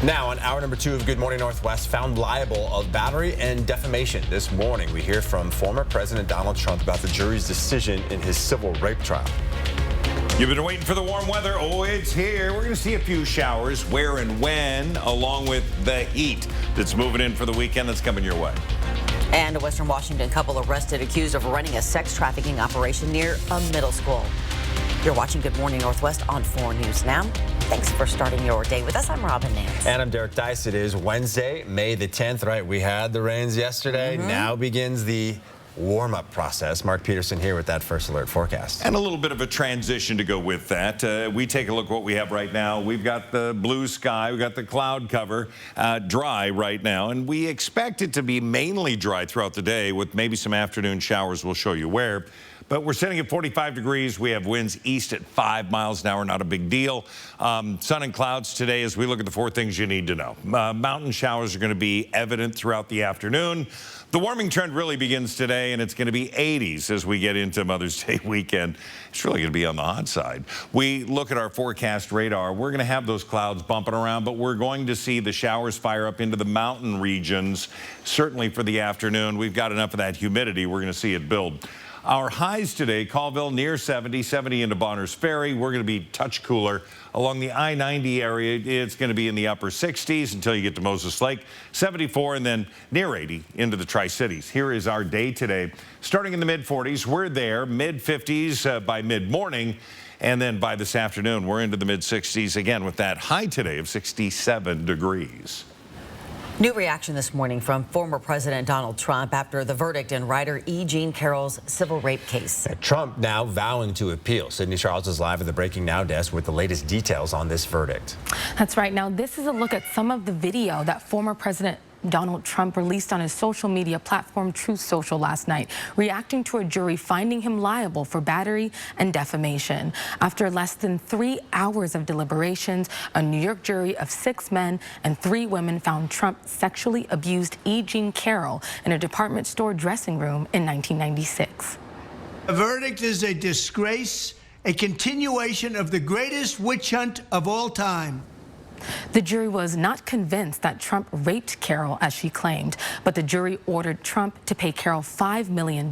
Now, on hour number 2 of Good Morning Northwest, found liable of battery and defamation. This morning, we hear from former President Donald Trump about the jury's decision in his civil rape trial. You've been waiting for the warm weather. Oh, it's here. We're going to see a few showers, where and when, along with the heat that's moving in for the weekend that's coming your way. And a Western Washington couple arrested accused of running a sex trafficking operation near a middle school. You're watching Good Morning Northwest on 4 News Now. Thanks for starting your day with us. I'm Robin Nance. And I'm Derek Dice. It is Wednesday, May the 10th, right? We had the rains yesterday. Now begins the warm-up process. Mark Peterson here with that first alert forecast. And a little bit of a transition to go with that. We take a look at what we have right now. We've got the blue sky. We've got the cloud cover dry right now. And we expect it to be mainly dry throughout the day with maybe some afternoon showers. We'll show you where. But we're sitting at 45 degrees. We have winds east at 5 miles an hour. Not a big deal. Sun and clouds today as we look at the 4 things you need to know. Mountain showers are going to be evident throughout the afternoon. The warming trend really begins today, and it's going to be 80s as we get into Mother's Day weekend. It's really going to be on the hot side. We look at our forecast radar. We're going to have those clouds bumping around, but we're going to see the showers fire up into the mountain regions, certainly for the afternoon. We've got enough of that humidity. We're going to see it build. Our highs today, Colville near 70, 70 into Bonners Ferry. We're going to be touch cooler. Along the I-90 area, it's going to be in the upper 60s until you get to Moses Lake, 74, and then near 80 into the Tri-Cities. Here is our day today. Starting in the mid-40s, we're there, mid-50s by mid-morning, and then by this afternoon, we're into the mid-60s again with that high today of 67 degrees. New reaction this morning from former President Donald Trump after the verdict in writer E. Jean Carroll's civil rape case. Trump now vowing to appeal. Sydney Charles is live at the Breaking Now desk with the latest details on this verdict. That's right. Now, this is a look at some of the video that former President Donald Trump released on his social media platform Truth Social last night, reacting to a jury finding him liable for battery and defamation. After less than 3 hours of deliberations, a New York jury of 6 men and 3 women found Trump sexually abused E. Jean Carroll in a department store dressing room in 1996. The verdict is a disgrace, a continuation of the greatest witch hunt of all time. The jury was not convinced that Trump raped Carroll as she claimed, but the jury ordered Trump to pay Carroll $5 million,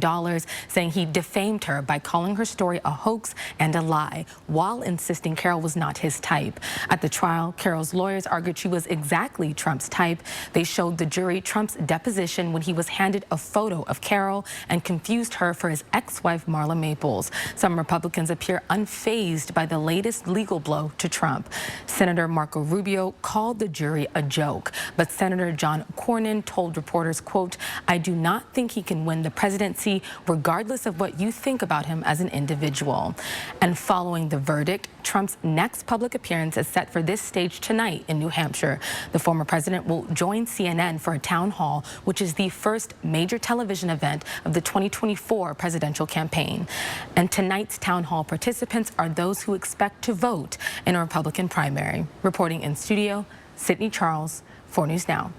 saying he defamed her by calling her story a hoax and a lie, while insisting Carroll was not his type. At the trial, Carroll's lawyers argued she was exactly Trump's type. They showed the jury Trump's deposition when he was handed a photo of Carroll and confused her for his ex-wife Marla Maples. Some Republicans appear unfazed by the latest legal blow to Trump. Senator Marco Rubio called the jury a joke, but Senator John Cornyn told reporters, quote, "I do not think he can win the presidency regardless of what you think about him as an individual." And following the verdict, Trump's next public appearance is set for this stage tonight in New Hampshire. The former president will join CNN for a town hall, which is the first major television event of the 2024 presidential campaign. And tonight's town hall participants are those who expect to vote in a Republican primary. Reporting in studio, Sydney Charles, 4 News Now.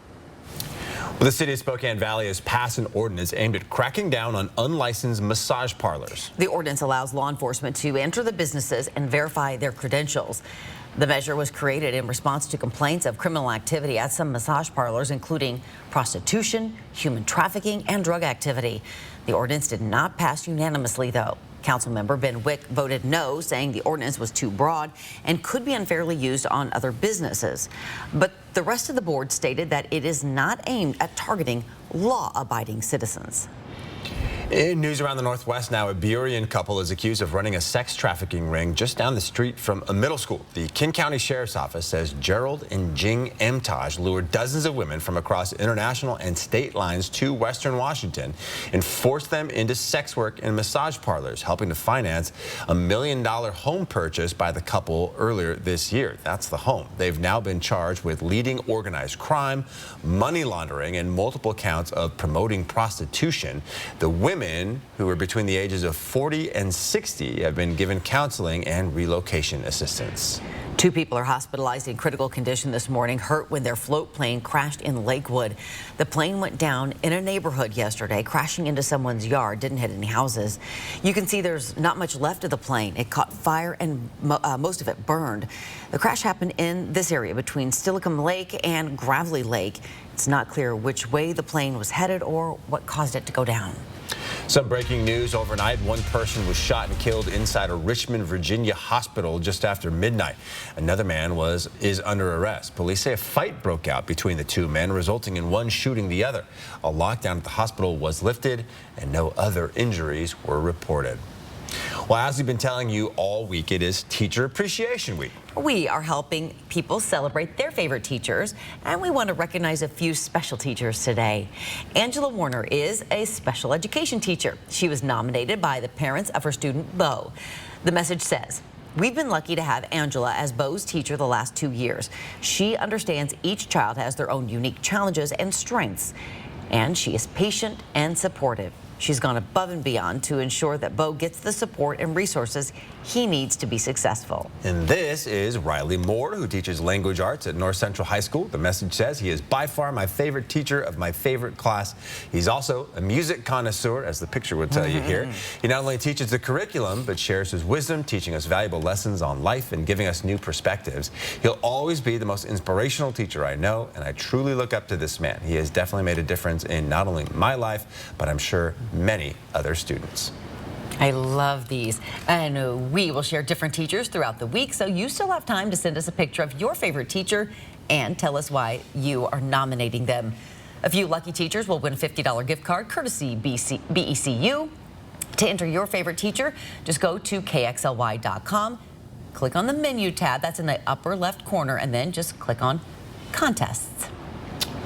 Well, the city of Spokane Valley has passed an ordinance aimed at cracking down on unlicensed massage parlors. The ordinance allows law enforcement to enter the businesses and verify their credentials. The measure was created in response to complaints of criminal activity at some massage parlors, including prostitution, human trafficking, and drug activity. The ordinance did not pass unanimously, though. Councilmember Ben Wick voted no, saying the ordinance was too broad and could be unfairly used on other businesses. But the rest of the board stated that it is not aimed at targeting law-abiding citizens. In news around the Northwest now, a Burien couple is accused of running a sex trafficking ring just down the street from a middle school. The King County Sheriff's Office says Gerald and Jing Emtaj lured dozens of women from across international and state lines to Western Washington and forced them into sex work in massage parlors, helping to finance a $1 million home purchase by the couple earlier this year. That's the home. They've now been charged with leading organized crime, money laundering, and multiple counts of promoting prostitution. The women, who are between the ages of 40 and 60, have been given counseling and relocation assistance. 2 people are hospitalized in critical condition this morning, hurt when their float plane crashed in Lakewood. The plane went down in a neighborhood yesterday, crashing into someone's yard, didn't hit any houses. You can see there's not much left of the plane. It caught fire and most of it burned. The crash happened in this area between Stillicum Lake and Gravelly Lake. It's not clear which way the plane was headed or what caused it to go down. Some breaking news overnight. One person was shot and killed inside a Richmond, Virginia hospital just after midnight. Another man is under arrest. Police say a fight broke out between the 2 men, resulting in one shooting the other. A lockdown at the hospital was lifted and no other injuries were reported. Well, as we've been telling you all week, it is Teacher Appreciation Week. We are helping people celebrate their favorite teachers, and we want to recognize a few special teachers today. Angela Warner is a special education teacher. She was nominated by the parents of her student, Bo. The message says, "We've been lucky to have Angela as Bo's teacher the last 2 years. She understands each child has their own unique challenges and strengths, and she is patient and supportive. She's gone above and beyond to ensure that Bo gets the support and resources he needs to be successful." And this is Riley Moore, who teaches language arts at North Central High School. The message says he is by far my favorite teacher of my favorite class. He's also a music connoisseur, as the picture would tell you here. He not only teaches the curriculum, but shares his wisdom, teaching us valuable lessons on life and giving us new perspectives. He'll always be the most inspirational teacher I know, and I truly look up to this man. He has definitely made a difference in not only my life, but I'm sure many other students. I love these, and we will share different teachers throughout the week, so you still have time to send us a picture of your favorite teacher and tell us why you are nominating them. A few lucky teachers will win a $50 gift card courtesy BECU. To enter your favorite teacher, just go to KXLY.com, click on the menu tab that's in the upper left corner, and then just click on contests.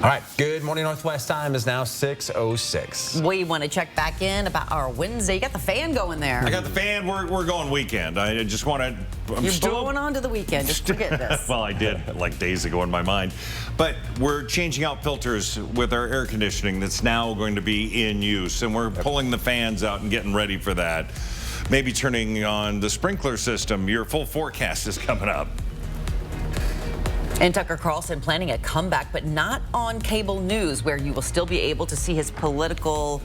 All right, Good Morning Northwest time is now 6:06. We want to check back in about our Wednesday. You got the fan going there. I got the fan. We're going weekend. I just want to. You're blowing on to the weekend. Just forget this. Well, I did like days ago in my mind. But we're changing out filters with our air conditioning that's now going to be in use. And we're pulling the fans out and getting ready for that. Maybe turning on the sprinkler system. Your full forecast is coming up. And Tucker Carlson planning a comeback, but not on cable news, where you will still be able to see his political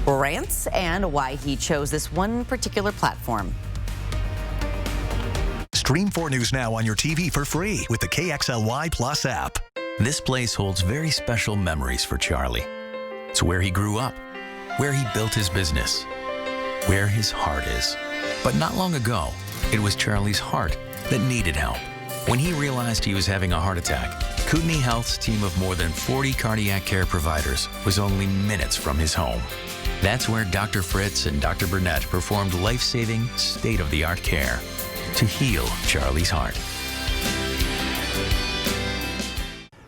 rants and why he chose this one particular platform. Stream 4 News now on your TV for free with the KXLY Plus app. This place holds very special memories for Charlie. It's where he grew up, where he built his business, where his heart is. But not long ago, it was Charlie's heart that needed help. When he realized he was having a heart attack, Kootenai Health's team of more than 40 cardiac care providers was only minutes from his home. That's where Dr. Fritz and Dr. Burnett performed life-saving, state-of-the-art care to heal Charlie's heart.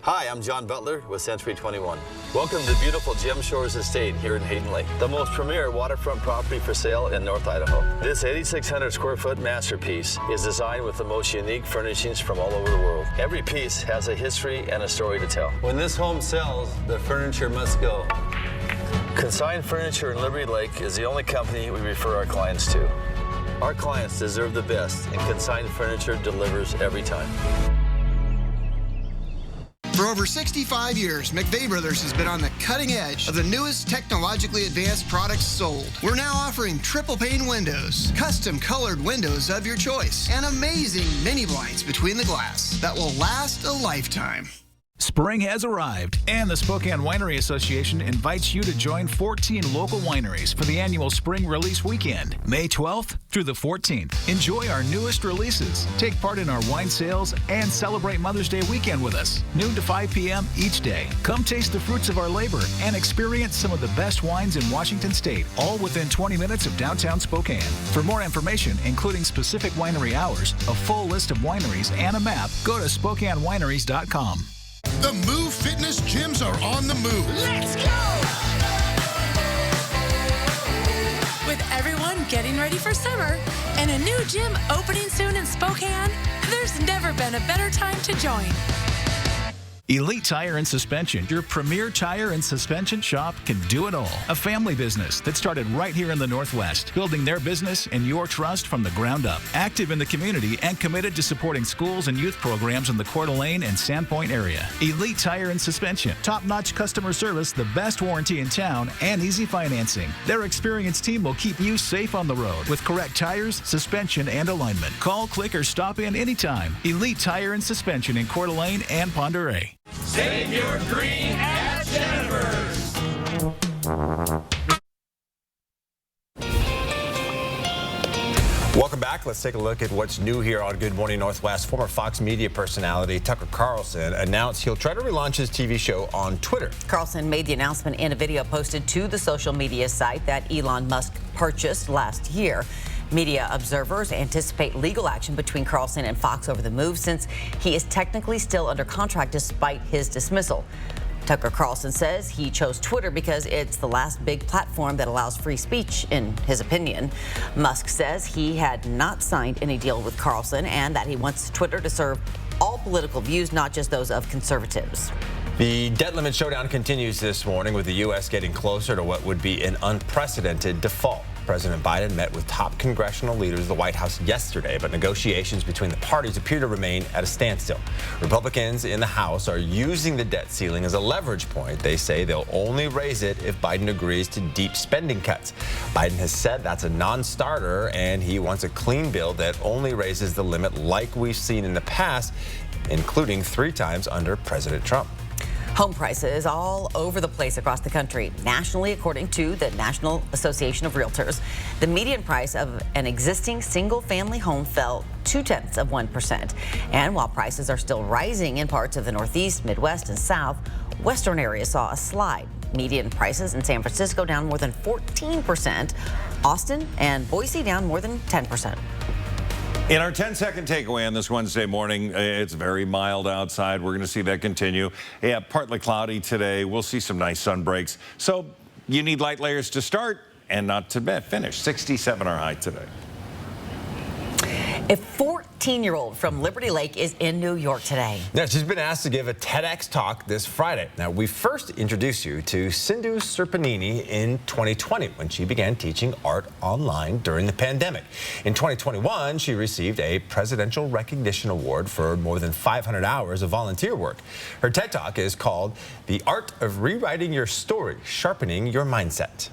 Hi, I'm John Butler with Century 21. Welcome to beautiful Gem Shores Estate here in Hayden Lake, the most premier waterfront property for sale in North Idaho. This 8,600 square foot masterpiece is designed with the most unique furnishings from all over the world. Every piece has a history and a story to tell. When this home sells, the furniture must go. Consign Furniture in Liberty Lake is the only company we refer our clients to. Our clients deserve the best, and Consign Furniture delivers every time. For over 65 years, McVeigh Brothers has been on the cutting edge of the newest technologically advanced products sold. We're now offering triple pane windows, custom colored windows of your choice, and amazing mini blinds between the glass that will last a lifetime. Spring has arrived, and the Spokane Winery Association invites you to join 14 local wineries for the annual Spring Release Weekend, May 12th through the 14th. Enjoy our newest releases, take part in our wine sales, and celebrate Mother's Day weekend with us, noon to 5 p.m. each day. Come taste the fruits of our labor and experience some of the best wines in Washington State, all within 20 minutes of downtown Spokane. For more information, including specific winery hours, a full list of wineries, and a map, go to SpokaneWineries.com. The Move Fitness gyms are on the move. Let's go! With everyone getting ready for summer and a new gym opening soon in Spokane, there's never been a better time to join. Elite Tire and Suspension, your premier tire and suspension shop, can do it all. A family business that started right here in the Northwest, building their business and your trust from the ground up. Active in the community and committed to supporting schools and youth programs in the Coeur d'Alene and Sandpoint area. Elite Tire and Suspension, top-notch customer service, the best warranty in town, and easy financing. Their experienced team will keep you safe on the road with correct tires, suspension, and alignment. Call, click, or stop in anytime. Elite Tire and Suspension in Coeur d'Alene and Ponderay. Save your green at Jennifer's. Welcome back. Let's take a look at what's new here on Good Morning Northwest. Former Fox media personality Tucker Carlson announced he'll try to relaunch his TV show on Twitter. Carlson made the announcement in a video posted to the social media site that Elon Musk purchased last year. Media observers anticipate legal action between Carlson and Fox over the move, since he is technically still under contract despite his dismissal. Tucker Carlson says he chose Twitter because it's the last big platform that allows free speech, in his opinion. Musk says he had not signed any deal with Carlson and that he wants Twitter to serve all political views, not just those of conservatives. The debt limit showdown continues this morning, with the U.S. getting closer to what would be an unprecedented default. President Biden met with top congressional leaders of the White House yesterday, but negotiations between the parties appear to remain at a standstill. Republicans in the House are using the debt ceiling as a leverage point. They say they'll only raise it if Biden agrees to deep spending cuts. Biden has said that's a non-starter, and he wants a clean bill that only raises the limit like we've seen in the past, including 3 times under President Trump. Home prices all over the place across the country. Nationally, according to the National Association of Realtors, the median price of an existing single-family home fell 0.2%. And while prices are still rising in parts of the Northeast, Midwest, and South, western areas saw a slide. Median prices in San Francisco down more than 14%. Austin and Boise down more than 10%. In our 10-second takeaway on this Wednesday morning, it's very mild outside. We're going to see that continue. Yeah, partly cloudy today. We'll see some nice sun breaks. So you need light layers to start and not to finish. 67 our high today. A 14-year-old from Liberty Lake is in New York today. Yeah, she's been asked to give a TEDx talk this Friday. Now, we first introduced you to Sindhu Serpanini in 2020 when she began teaching art online during the pandemic. In 2021, she received a Presidential Recognition Award for more than 500 hours of volunteer work. Her TED Talk is called The Art of Rewriting Your Story, Sharpening Your Mindset.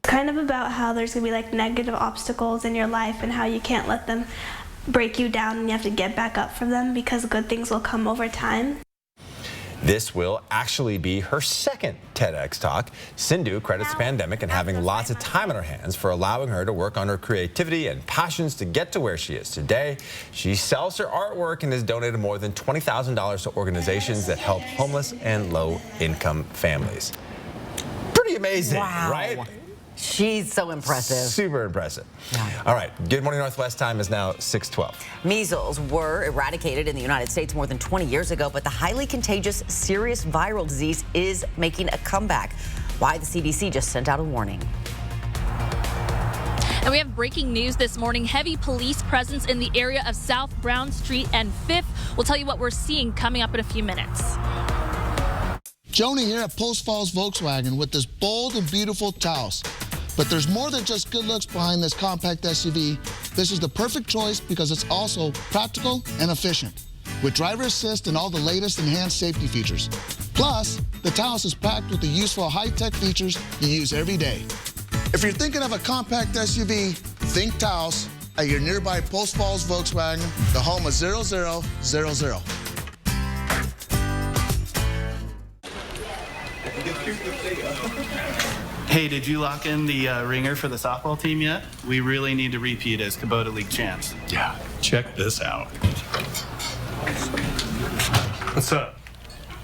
Kind of about how there's going to be like negative obstacles in your life and how you can't let them break you down and you have to get back up from them because good things will come over time. This will actually be her second TEDx talk. Sindhu credits the pandemic and having lots of time on her hands for allowing her to work on her creativity and passions to get to where she is today. She sells her artwork and has donated more than $20,000 to organizations that help homeless and low-income families. Pretty amazing, right? She's so impressive. Super impressive. Yeah. All right, Good Morning Northwest time is now 6:12. Measles were eradicated in the United States more than 20 years ago, but the highly contagious, serious viral disease is making a comeback. Why the CDC just sent out a warning. And we have breaking news this morning. Heavy police presence in the area of South Brown Street and 5th. We'll tell you what we're seeing coming up in a few minutes. Joni here at Post Falls Volkswagen with this bold and beautiful Taos. But there's more than just good looks behind this compact SUV. This is the perfect choice because it's also practical and efficient, with driver assist and all the latest enhanced safety features. Plus, the Taos is packed with the useful high-tech features you use every day. If you're thinking of a compact SUV, think Taos at your nearby Post Falls Volkswagen, the home of 0000. Hey, did you lock in the ringer for the softball team yet? We really need to repeat as Kubota League champs. Yeah, check this out. What's up?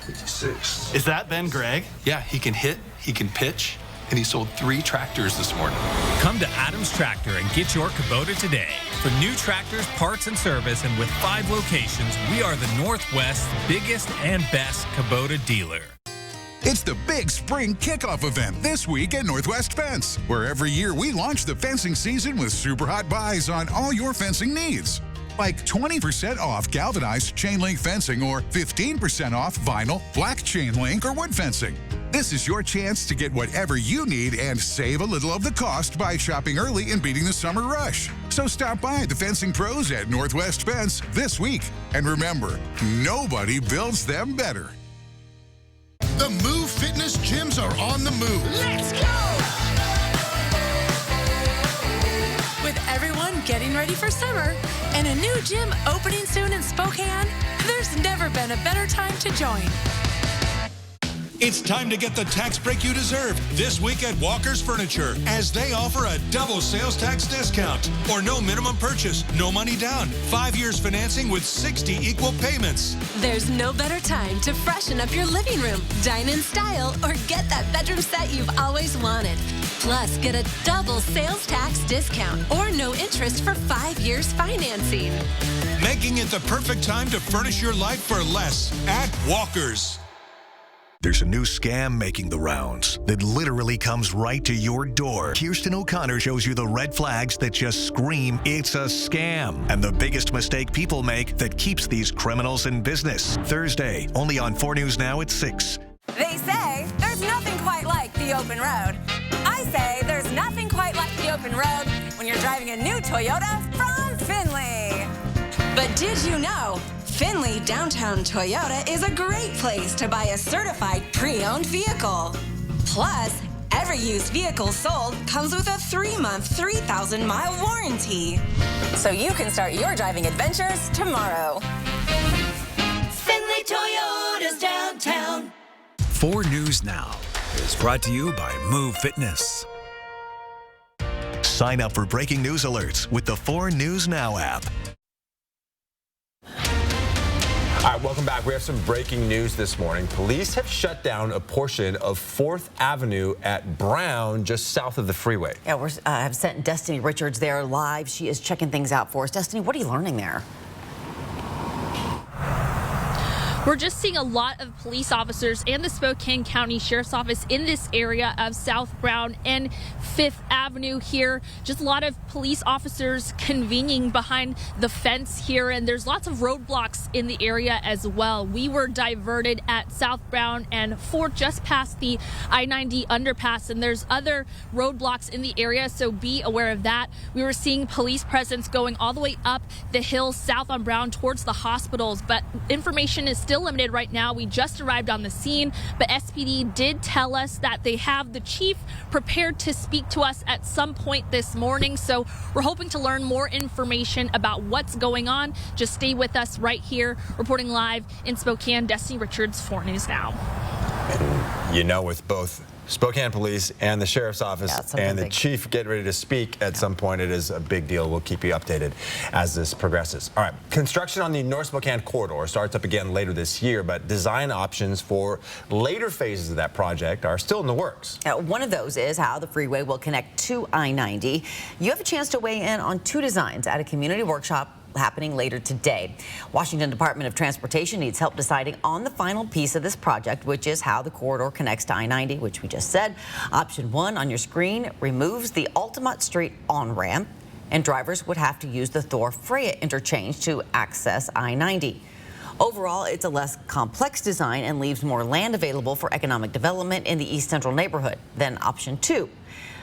56. Is that Ben Gregg? Yeah, he can hit, he can pitch, and he sold 3 tractors this morning. Come to Adams Tractor and get your Kubota today. For new tractors, parts, and service, and with 5 locations, we are the Northwest's biggest and best Kubota dealer. It's the big spring kickoff event this week at Northwest Fence, where every year we launch the fencing season with super hot buys on all your fencing needs. like 20% off galvanized chain link fencing or 15% off vinyl, black chain link, or wood fencing. This is your chance to get whatever you need and save a little of the cost by shopping early and beating the summer rush. So stop by the Fencing Pros at Northwest Fence this week. And remember, nobody builds them better. The Move Fitness gyms are on the move. Let's go! With everyone getting ready for summer and a new gym opening soon in Spokane, there's never been a better time to join. It's time to get the tax break you deserve this week at Walker's Furniture, as they offer a double sales tax discount or no minimum purchase, no money down, 5 years financing with 60 equal payments. There's no better time to freshen up your living room, dine in style, or get that bedroom set you've always wanted. Plus, get a double sales tax discount or no interest for 5 years financing. Making it the perfect time to furnish your life for less at Walker's. There's a new scam making the rounds that literally comes right to your door. Kirsten O'Connor shows you the red flags that just scream, it's a scam, and the biggest mistake people make that keeps these criminals in business. Thursday, only on 4 News Now at 6. They say there's nothing quite like the open road. I say there's nothing quite like the open road when you're driving a new Toyota from Findlay. But did you know? Findlay Downtown Toyota is a great place to buy a certified pre-owned vehicle. Plus, every used vehicle sold comes with a 3-month, 3,000-mile warranty. So you can start your driving adventures tomorrow. Findlay Toyota's downtown. 4 News Now is brought to you by Move Fitness. Sign up for breaking news alerts with the 4 News Now app. All right, welcome back. We have some breaking news this morning. Police have shut down a portion of 4th Avenue at Brown, just south of the freeway. Yeah, we have sent Destiny Richards there live. She is checking things out for us. Destiny, what are you learning there? We're just seeing a lot of police officers and the Spokane County Sheriff's Office in this area of South Brown and 5th Avenue here. Just a lot of police officers convening behind the fence here, and there's lots of roadblocks in the area as well. We were diverted at South Brown and 4th just past the I-90 underpass, and there's other roadblocks in the area, so be aware of that. We were seeing police presence going all the way up the hill south on Brown towards the hospitals, but information is still limited right now. We just arrived on the scene, but SPD did tell us that they have the chief prepared to speak to us at some point this morning. So we're hoping to learn more information about what's going on. Just stay with us right here. Reporting live in Spokane, Destiny Richards, 4 News Now. And you know, with both Spokane Police and the Sheriff's Office and the Chief getting ready to speak at some point, it is a big deal. We'll keep you updated as this progresses. All right, construction on the North Spokane corridor starts up again later this year, but design options for later phases of that project are still in the works. One of those is how the freeway will connect to I-90. You have a chance to weigh in on 2 designs at a community workshop happening later today. Washington Department of Transportation needs help deciding on the final piece of this project, which is how the corridor connects to I-90, which we just said. Option 1 on your screen removes the Altamont Street on-ramp, and drivers would have to use the Thor-Freya interchange to access I-90. Overall, it's a less complex design and leaves more land available for economic development in the East Central neighborhood than Option 2.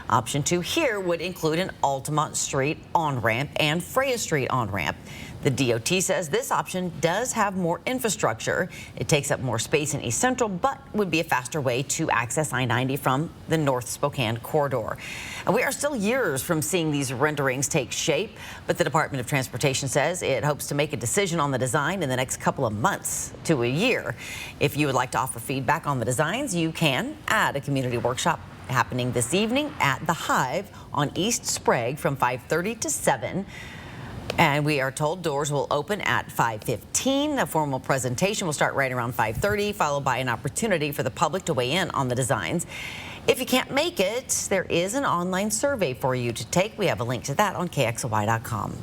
Option 2 here would include an Altamont Street on-ramp and Freya Street on-ramp. The DOT says this option does have more infrastructure. It takes up more space in East Central, but would be a faster way to access I-90 from the North Spokane corridor. And we are still years from seeing these renderings take shape, but the Department of Transportation says it hopes to make a decision on the design in the next couple of months to a year. If you would like to offer feedback on the designs, you can at a community workshop happening this evening at the Hive on East Sprague from 5:30 to 7. And we are told doors will open at 5:15. A formal presentation will start right around 5:30, followed by an opportunity for the public to weigh in on the designs. If you can't make it, there is an online survey for you to take. We have a link to that on KXLY.com.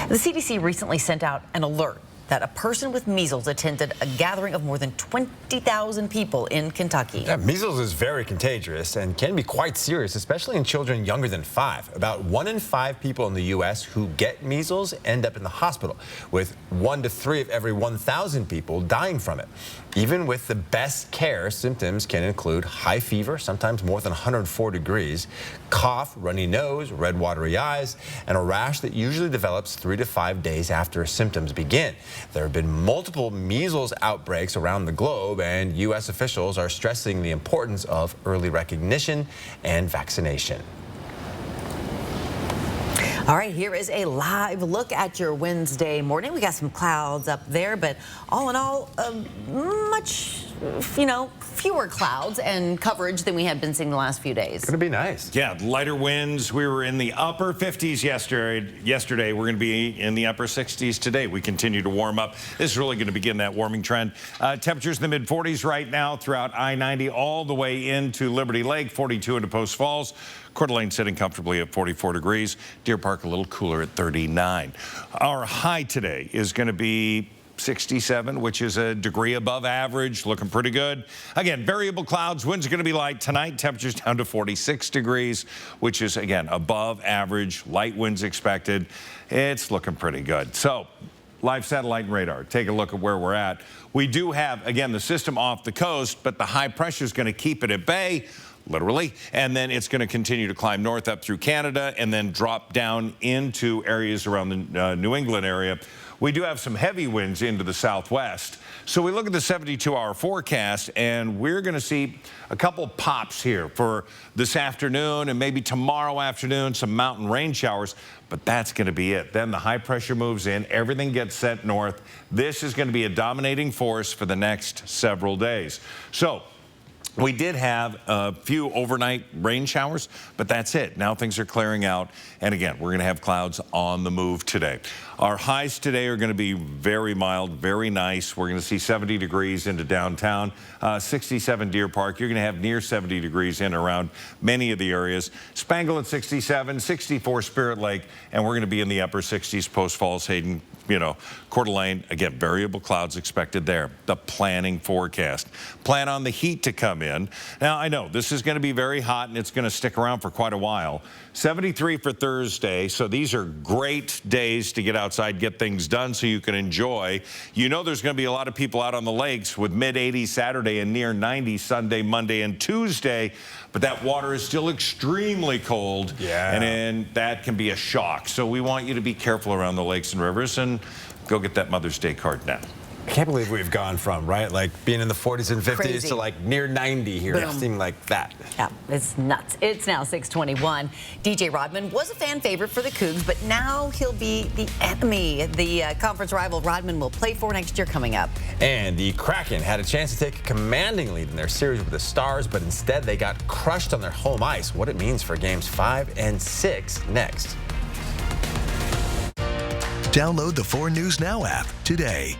The CDC recently sent out an alert that a person with measles attended a gathering of more than 20,000 people in Kentucky. Yeah, measles is very contagious and can be quite serious, especially in children younger than 5. About 1 in 5 people in the U.S. who get measles end up in the hospital, with 1 to 3 of every 1,000 people dying from it. Even with the best care, symptoms can include high fever, sometimes more than 104 degrees, cough, runny nose, red watery eyes, and a rash that usually develops 3 to 5 days after symptoms begin. There have been multiple measles outbreaks around the globe, and U.S. officials are stressing the importance of early recognition and vaccination. All right, here is a live look at your Wednesday morning. We got some clouds up there, but all in all, much, fewer clouds and coverage than we have been seeing the last few days. It's going to be nice. Yeah, lighter winds. We were in the upper 50s yesterday. We're going to be in the upper 60s today. We continue to warm up. This is really going to begin that warming trend. Temperatures in the mid-40s right now throughout I-90 all the way into Liberty Lake, 42 into Post Falls. Coeur d'Alene sitting comfortably at 44 degrees. Deer Park a little cooler at 39. Our high today is going to be 67, which is a degree above average, looking pretty good. Again, variable clouds, winds are going to be light tonight. Temperatures down to 46 degrees, which is, again, above average. Light winds expected. It's looking pretty good. So, live satellite and radar. Take a look at where we're at. We do have, again, the system off the coast, but the high pressure is going to keep it at bay. Literally, and then it's going to continue to climb north up through Canada and then drop down into areas around the New England area. We do have some heavy winds into the southwest. So we look at the 72-hour forecast, and we're going to see a couple pops here for this afternoon and maybe tomorrow afternoon, some mountain rain showers, but that's going to be it. Then the high pressure moves in, everything gets sent north. This is going to be a dominating force for the next several days. So we did have a few overnight rain showers, but that's it. Now things are clearing out. And again, we're going to have clouds on the move today. Our highs today are going to be very mild, very nice. We're going to see 70 degrees into downtown, 67 Deer Park. You're going to have near 70 degrees in around many of the areas. Spangle at 67, 64 Spirit Lake, and we're going to be in the upper 60s, Post Falls, Hayden, Coeur d'Alene. Again, variable clouds expected there. The planning forecast. Plan on the heat to come in. Now, I know this is going to be very hot and it's going to stick around for quite a while. 73 for Thursday, so these are great days to get outside, get things done so you can enjoy. There's going to be a lot of people out on the lakes with mid-80s Saturday and near 90 Sunday, Monday, and Tuesday, but that water is still extremely cold, and that can be a shock. So we want you to be careful around the lakes and rivers and go get that Mother's Day card now. I can't believe we've gone from, like being in the 40s and 50s Crazy. to like near 90 here. It seemed like that. Yeah, it's nuts. It's now 6:21. DJ Rodman was a fan favorite for the Cougs, but now he'll be the enemy. The conference rival Rodman will play for next year coming up. And the Kraken had a chance to take a commanding lead in their series with the Stars, but instead they got crushed on their home ice. What it means for games 5 and 6 next. Download the 4 News Now app today.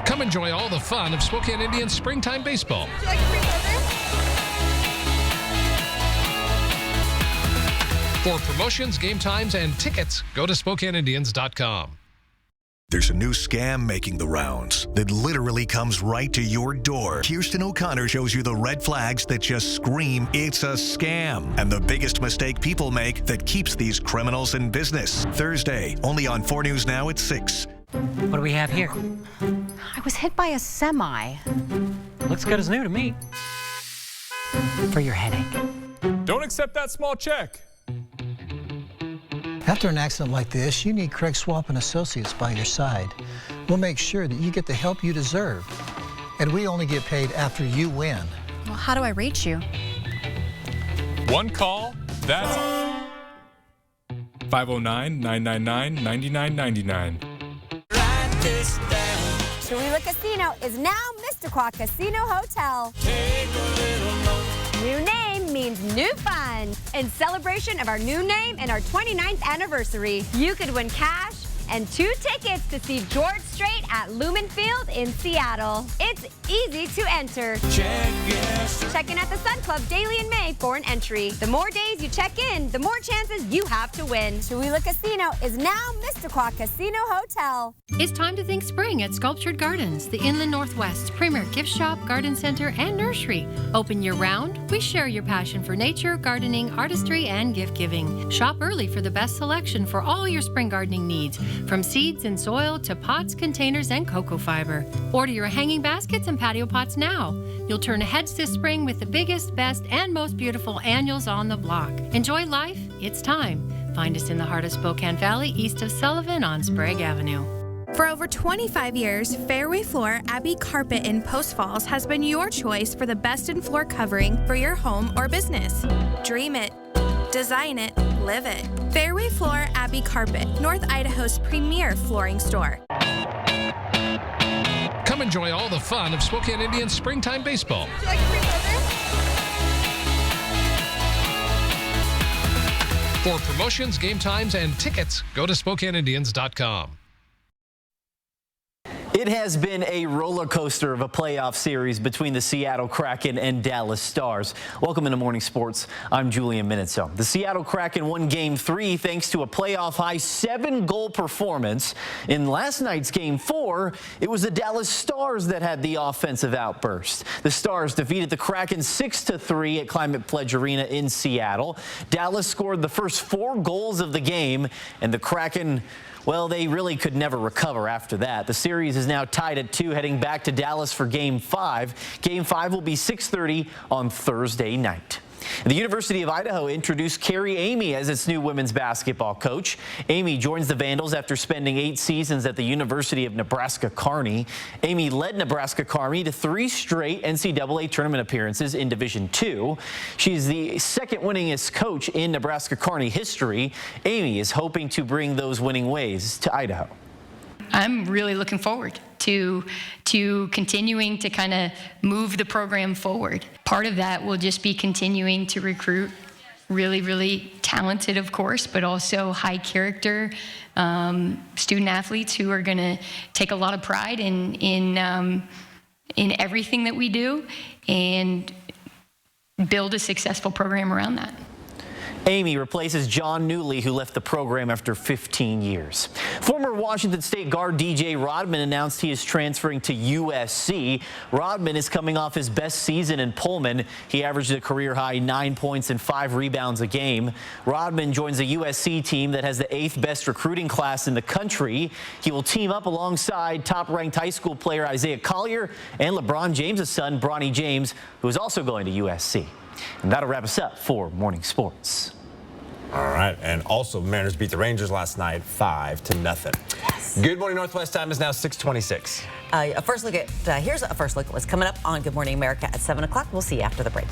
Come enjoy all the fun of Spokane Indians springtime baseball. For promotions, game times, and tickets, go to SpokaneIndians.com. There's a new scam making the rounds that literally comes right to your door. Kirsten O'Connor shows you the red flags that just scream it's a scam and the biggest mistake people make that keeps these criminals in business. Thursday, only on 4 News Now at 6. What do we have here? I was hit by a semi. Looks good as new to me. For your headache. Don't accept that small check. After an accident like this, you need Craig Swap and Associates by your side. We'll make sure that you get the help you deserve. And we only get paid after you win. Well, how do I reach you? One call, that's 509-999-9999. Cholula Casino is now Mr. Quack Casino Hotel. New name means new fun. In celebration of our new name and our 29th anniversary, you could win cash, and 2 tickets to see George Strait at Lumen Field in Seattle. It's easy to enter. Check in at the Sun Club daily in May for an entry. The more days you check in, the more chances you have to win. Cholula Casino is now Mississauga Casino Hotel. It's time to think spring at Sculptured Gardens, the Inland Northwest's premier gift shop, garden center, and nursery. Open year-round, we share your passion for nature, gardening, artistry, and gift-giving. Shop early for the best selection for all your spring gardening needs, from seeds and soil to pots, containers, and cocoa fiber. Order your hanging baskets and patio pots now. You'll turn heads this spring with the biggest, best, and most beautiful annuals on the block. Enjoy life. It's time. Find us in the heart of Spokane Valley, east of Sullivan on Sprague Avenue. For over 25 years, Fairway Floor Abbey Carpet in Post Falls has been your choice for the best in floor covering for your home or business. Dream it, design it, live it. Fairway Floor Abbey Carpet, North Idaho's premier flooring store. Come enjoy all the fun of Spokane Indians springtime baseball. For promotions, game times, and tickets, go to SpokaneIndians.com. It has been a roller coaster of a playoff series between the Seattle Kraken and Dallas Stars. Welcome into Morning Sports. I'm Julian Minitzo. The Seattle Kraken won Game 3 thanks to a playoff-high 7-goal performance. In last night's Game 4, it was the Dallas Stars that had the offensive outburst. The Stars defeated the Kraken 6-3 at Climate Pledge Arena in Seattle. Dallas scored the first 4 goals of the game, and the Kraken, well, they really could never recover after that. The series is now tied at 2, heading back to Dallas for Game 5. Game 5 will be 6:30 on Thursday night. The University of Idaho introduced Carrie Amy as its new women's basketball coach. Amy joins the Vandals after spending 8 seasons at the University of Nebraska-Kearney. Amy led Nebraska-Kearney to 3 straight NCAA tournament appearances in Division II. She's the second winningest coach in Nebraska-Kearney history. Amy is hoping to bring those winning ways to Idaho. I'm really looking forward to continuing to kind of move the program forward. Part of that will just be continuing to recruit really, really talented, of course, but also high character student athletes who are going to take a lot of pride in everything that we do and build a successful program around that. Amy replaces John Newley, who left the program after 15 years. Former Washington State guard DJ Rodman announced he is transferring to USC. Rodman is coming off his best season in Pullman. He averaged a career-high 9 points and 5 rebounds a game. Rodman joins a USC team that has the 8th best recruiting class in the country. He will team up alongside top-ranked high school player Isaiah Collier and LeBron James' son, Bronny James, who is also going to USC. And that'll wrap us up for Morning Sports. All right, and also Mariners beat the Rangers last night 5-0. Yes. Good Morning Northwest time is now 6:26. Here's a first look at what's coming up on Good Morning America at 7 o'clock. We'll see you after the break.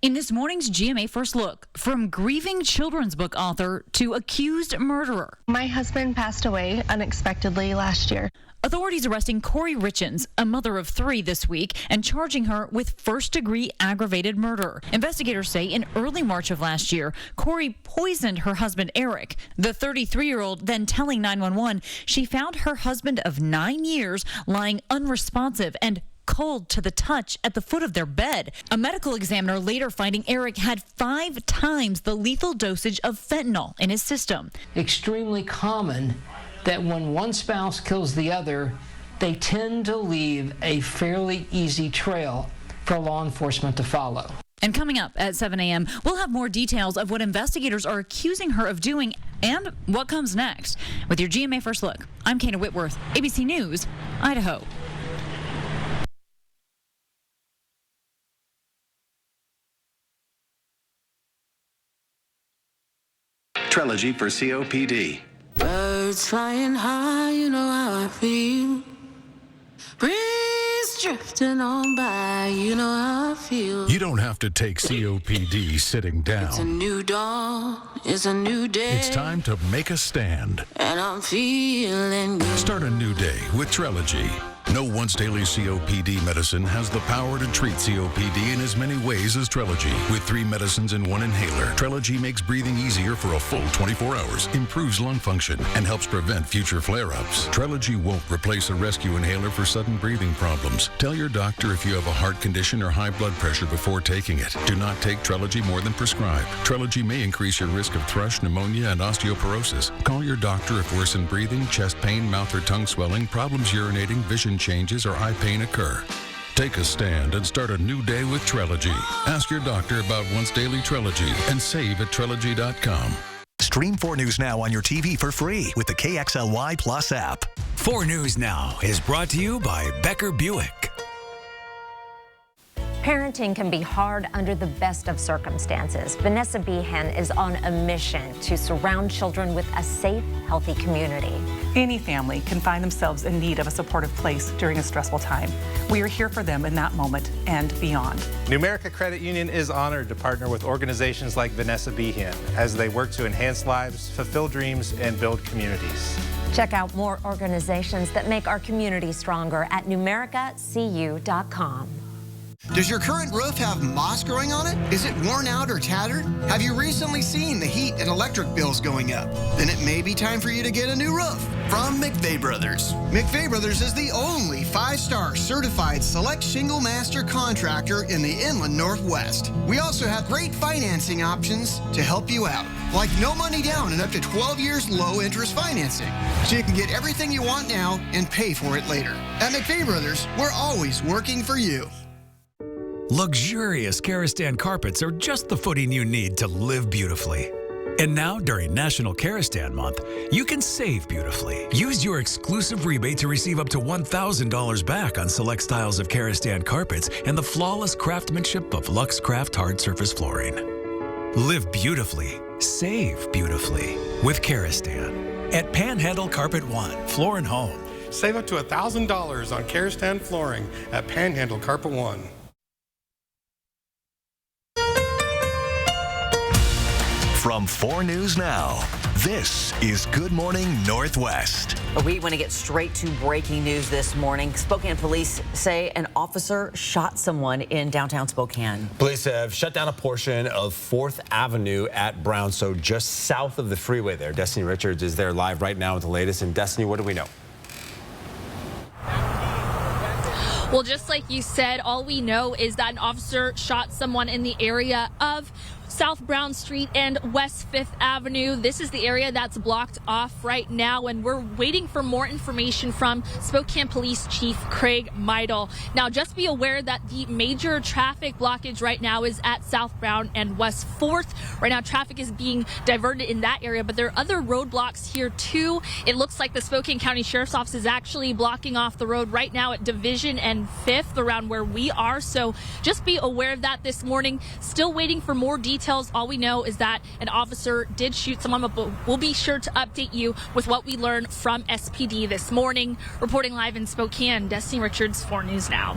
In this morning's GMA First Look, from grieving children's book author to accused murderer. My husband passed away unexpectedly last year. Authorities arresting Corey Richens, a mother of 3 this week, and charging her with first-degree aggravated murder. Investigators say in early March of last year, Corey poisoned her husband, Eric. The 33-year-old then telling 911 she found her husband of 9 years lying unresponsive and cold to the touch at the foot of their bed. A medical examiner later finding Eric had 5 times the lethal dosage of fentanyl in his system. Extremely common that when one spouse kills the other, they tend to leave a fairly easy trail for law enforcement to follow. And coming up at 7 a.m., we'll have more details of what investigators are accusing her of doing and what comes next. With your GMA First Look, I'm Kana Whitworth, ABC News, Idaho. Trelegy for COPD. Birds flying high, you know how I feel. Breeze drifting on by, you know how I feel. You don't have to take COPD sitting down. It's a new dawn, it's a new day. It's time to make a stand. And I'm feeling good. Start a new day with Trelegy. No once daily COPD medicine has the power to treat COPD in as many ways as Trelegy. With 3 medicines in 1 inhaler, Trelegy makes breathing easier for a full 24 hours, improves lung function, and helps prevent future flare-ups. Trelegy won't replace a rescue inhaler for sudden breathing problems. Tell your doctor if you have a heart condition or high blood pressure before taking it. Do not take Trelegy more than prescribed. Trelegy may increase your risk of thrush, pneumonia, and osteoporosis. Call your doctor if worsened breathing, chest pain, mouth or tongue swelling, problems urinating, vision changes, or eye pain occur. Take a stand and start a new day with Trelegy. Ask your doctor about once daily Trelegy and save at Trelegy.com. Stream 4 News Now on your TV for free with the KXLY Plus app. 4 News Now is brought to you by Becker Buick. Parenting can be hard under the best of circumstances. Vanessa Behan is on a mission to surround children with a safe, healthy community. Any family can find themselves in need of a supportive place during a stressful time. We are here for them in that moment and beyond. Numerica Credit Union is honored to partner with organizations like Vanessa Behan as they work to enhance lives, fulfill dreams, and build communities. Check out more organizations that make our community stronger at numericacu.com. Does your current roof have moss growing on it? Is it worn out or tattered? Have you recently seen the heat and electric bills going up? Then it may be time for you to get a new roof from McVeigh Brothers. McVeigh Brothers is the only 5-star certified select shingle master contractor in the Inland Northwest. We also have great financing options to help you out, like no money down and up to 12 years low interest financing. So you can get everything you want now and pay for it later. At McVeigh Brothers, we're always working for you. Luxurious Karastan carpets are just the footing you need to live beautifully. And now, during National Karastan Month, you can save beautifully. Use your exclusive rebate to receive up to $1,000 back on select styles of Karastan carpets and the flawless craftsmanship of LuxCraft hard surface flooring. Live beautifully, save beautifully with Karastan at Panhandle Carpet One, Floor and Home. Save up to $1,000 on Karastan flooring at Panhandle Carpet One. From 4 News Now, this is Good Morning Northwest. We want to get straight to breaking news this morning. Spokane police say an officer shot someone in downtown Spokane. Police have shut down a portion of 4th Avenue at Brown, so just south of the freeway there. Destiny Richards is there live right now with the latest. And Destiny, what do we know? Well, just like you said, all we know is that an officer shot someone in the area of South Brown Street and West 5th Avenue. This is the area that's blocked off right now, and we're waiting for more information from Spokane Police Chief Craig Meidel. Now, just be aware that the major traffic blockage right now is at South Brown and West 4th. Right now, traffic is being diverted in that area, but there are other roadblocks here too. It looks like the Spokane County Sheriff's Office is actually blocking off the road right now at Division and 5th around where we are. So just be aware of that this morning. Still waiting for more details. All we know is that an officer did shoot someone, but we'll be sure to update you with what we learn from SPD this morning. Reporting live in Spokane, Destiny Richards, 4 News Now.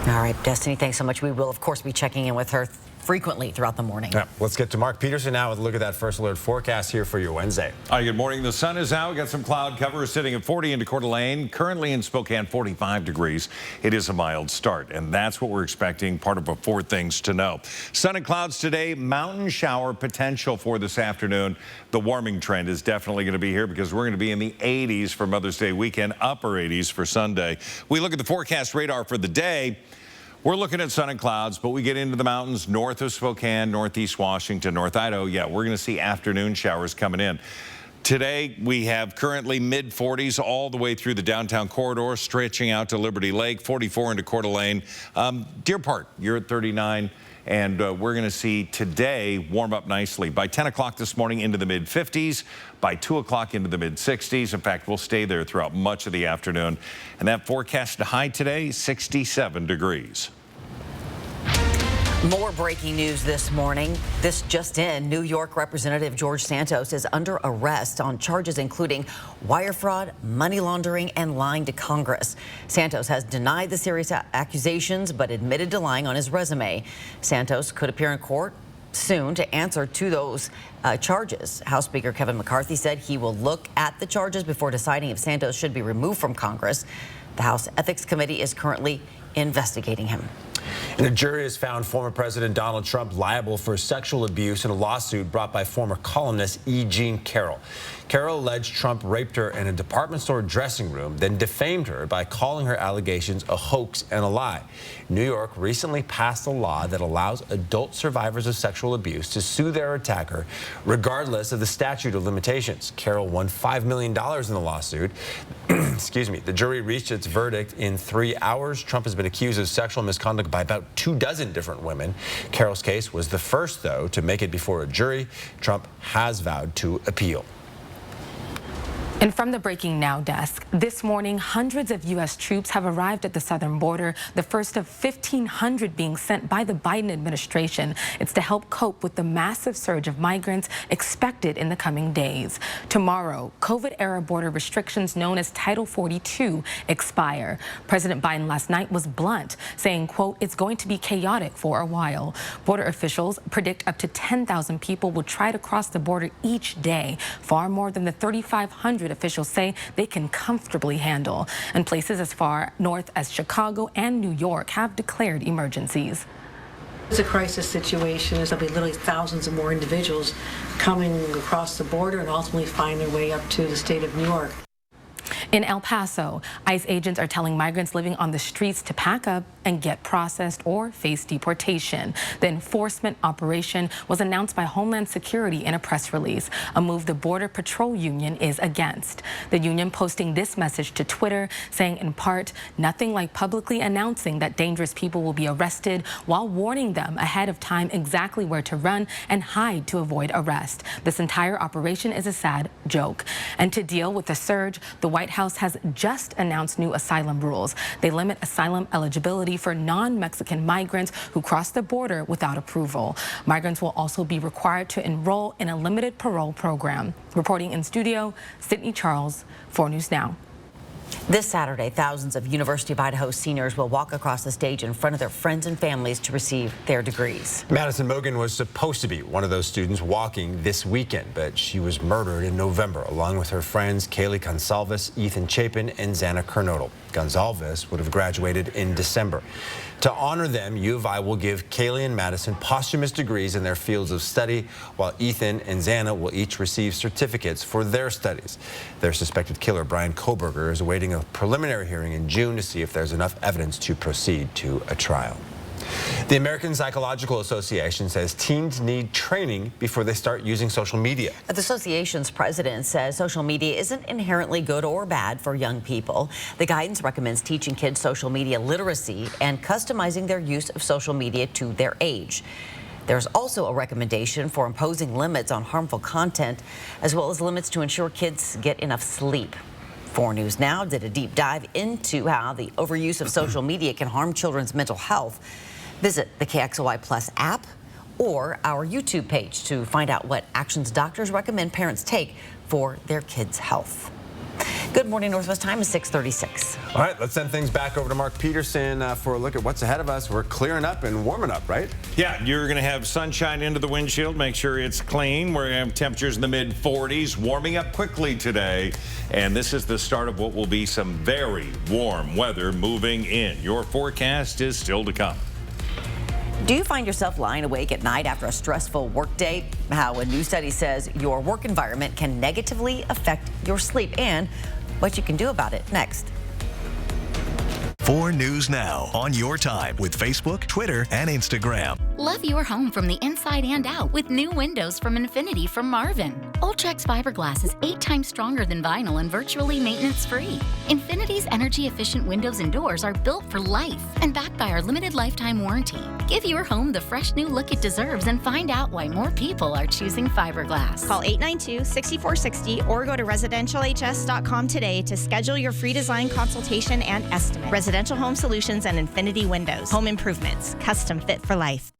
All right, Destiny, thanks so much. We will, of course, be checking in with her frequently throughout the morning. Yeah, let's get to Mark Peterson now with a look at that first alert forecast here for your Wednesday. Hi, good morning. The sun is out. We got some cloud cover sitting at 40 into Coeur d'Alene. Currently in Spokane, 45 degrees. It is a mild start, and that's what we're expecting. Part of 4 things to know. Sun and clouds today. Mountain shower potential for this afternoon. The warming trend is definitely going to be here because we're going to be in the 80s for Mother's Day weekend, upper 80s for Sunday. We look at the forecast radar for the day. We're looking at sun and clouds, but we get into the mountains north of Spokane, northeast Washington, North Idaho. Yeah, we're going to see afternoon showers coming in. Today, we have currently mid-40s all the way through the downtown corridor, stretching out to Liberty Lake, 44 into Coeur d'Alene. Deer Park, you're at 39. And we're going to see today warm up nicely. By 10 o'clock this morning into the mid-50s. By 2 o'clock into the mid-60s. In fact, we'll stay there throughout much of the afternoon. And that forecast high today, 67 degrees. More breaking news this morning. This just in, New York Representative George Santos is under arrest on charges including wire fraud, money laundering, and lying to Congress. Santos has denied the serious accusations but admitted to lying on his resume. Santos could appear in court soon to answer to those charges. House Speaker Kevin McCarthy said he will look at the charges before deciding if Santos should be removed from Congress. The House Ethics Committee is currently investigating him. And a jury has found former President Donald Trump liable for sexual abuse in a lawsuit brought by former columnist E. Jean Carroll. Carroll alleged Trump raped her in a department store dressing room, then defamed her by calling her allegations a hoax and a lie. New York recently passed a law that allows adult survivors of sexual abuse to sue their attacker regardless of the statute of limitations. Carroll won $5 million in the lawsuit. Excuse me. The jury reached its verdict in 3 hours. Trump has been accused of sexual misconduct by about 24 different women. Carroll's case was the first, though, to make it before a jury. Trump has vowed to appeal. And from the Breaking Now desk, this morning, hundreds of U.S. troops have arrived at the southern border, the first of 1,500 being sent by the Biden administration. It's to help cope with the massive surge of migrants expected in the coming days. Tomorrow, COVID-era border restrictions known as Title 42 expire. President Biden last night was blunt, saying, quote, it's going to be chaotic for a while. Border officials predict up to 10,000 people will try to cross the border each day, far more than the 3,500 officials say they can comfortably handle. And places as far north as Chicago and New York have declared emergencies. It's a crisis situation. There'll be literally thousands of more individuals coming across the border and ultimately find their way up to the state of New York. In El Paso, ICE agents are telling migrants living on the streets to pack up and get processed or face deportation. The enforcement operation was announced by Homeland Security in a press release, a move the Border Patrol Union is against. The union posting this message to Twitter, saying in part, nothing like publicly announcing that dangerous people will be arrested while warning them ahead of time exactly where to run and hide to avoid arrest. This entire operation is a sad joke. And to deal with the surge, the White House has just announced new asylum rules. They limit asylum eligibility for non-Mexican migrants who cross the border without approval. Migrants will also be required to enroll in a limited parole program. Reporting in studio, Sydney Charles, 4 News Now. This Saturday, thousands of University of Idaho seniors will walk across the stage in front of their friends and families to receive their degrees. Madison Mogen was supposed to be one of those students walking this weekend, but she was murdered in November, along with her friends Kaylee Gonsalves, Ethan Chapin, and Xana Kernodle. Gonsalves would have graduated in December. To honor them, U of I will give Kaylee and Madison posthumous degrees in their fields of study, while Ethan and Xana will each receive certificates for their studies. Their suspected killer, Brian Koberger, is awaiting a preliminary hearing in June to see if there's enough evidence to proceed to a trial. The American Psychological Association says teens need training before they start using social media. The association's president says social media isn't inherently good or bad for young people. The guidance recommends teaching kids social media literacy and customizing their use of social media to their age. There's also a recommendation for imposing limits on harmful content, as well as limits to ensure kids get enough sleep. 4 News Now did a deep dive into how the overuse of social media can harm children's mental health. Visit the KXLY Plus app or our YouTube page to find out what actions doctors recommend parents take for their kids' health. Good morning, Northwest Time is 6:36. All right, let's send things back over to Mark Peterson for a look at what's ahead of us. We're clearing up and warming up, right? Yeah, you're going to have sunshine into the windshield. Make sure it's clean. We're going to have temperatures in the mid-40s, warming up quickly today. And this is the start of what will be some very warm weather moving in. Your forecast is still to come. Do you find yourself lying awake at night after a stressful workday? How a new study says your work environment can negatively affect your sleep and what you can do about it. Next. 4 News Now on your time with Facebook, Twitter, and Instagram. Love your home from the inside and out with new windows from Infinity from Marvin. Ultrex fiberglass is 8 times stronger than vinyl and virtually maintenance-free. Infinity's energy-efficient windows and doors are built for life and backed by our limited lifetime warranty. Give your home the fresh new look it deserves and find out why more people are choosing fiberglass. Call 892-6460 or go to residentialhs.com today to schedule your free design consultation and estimate. Residential Home Solutions and Infinity Windows. Home improvements. Custom fit for life.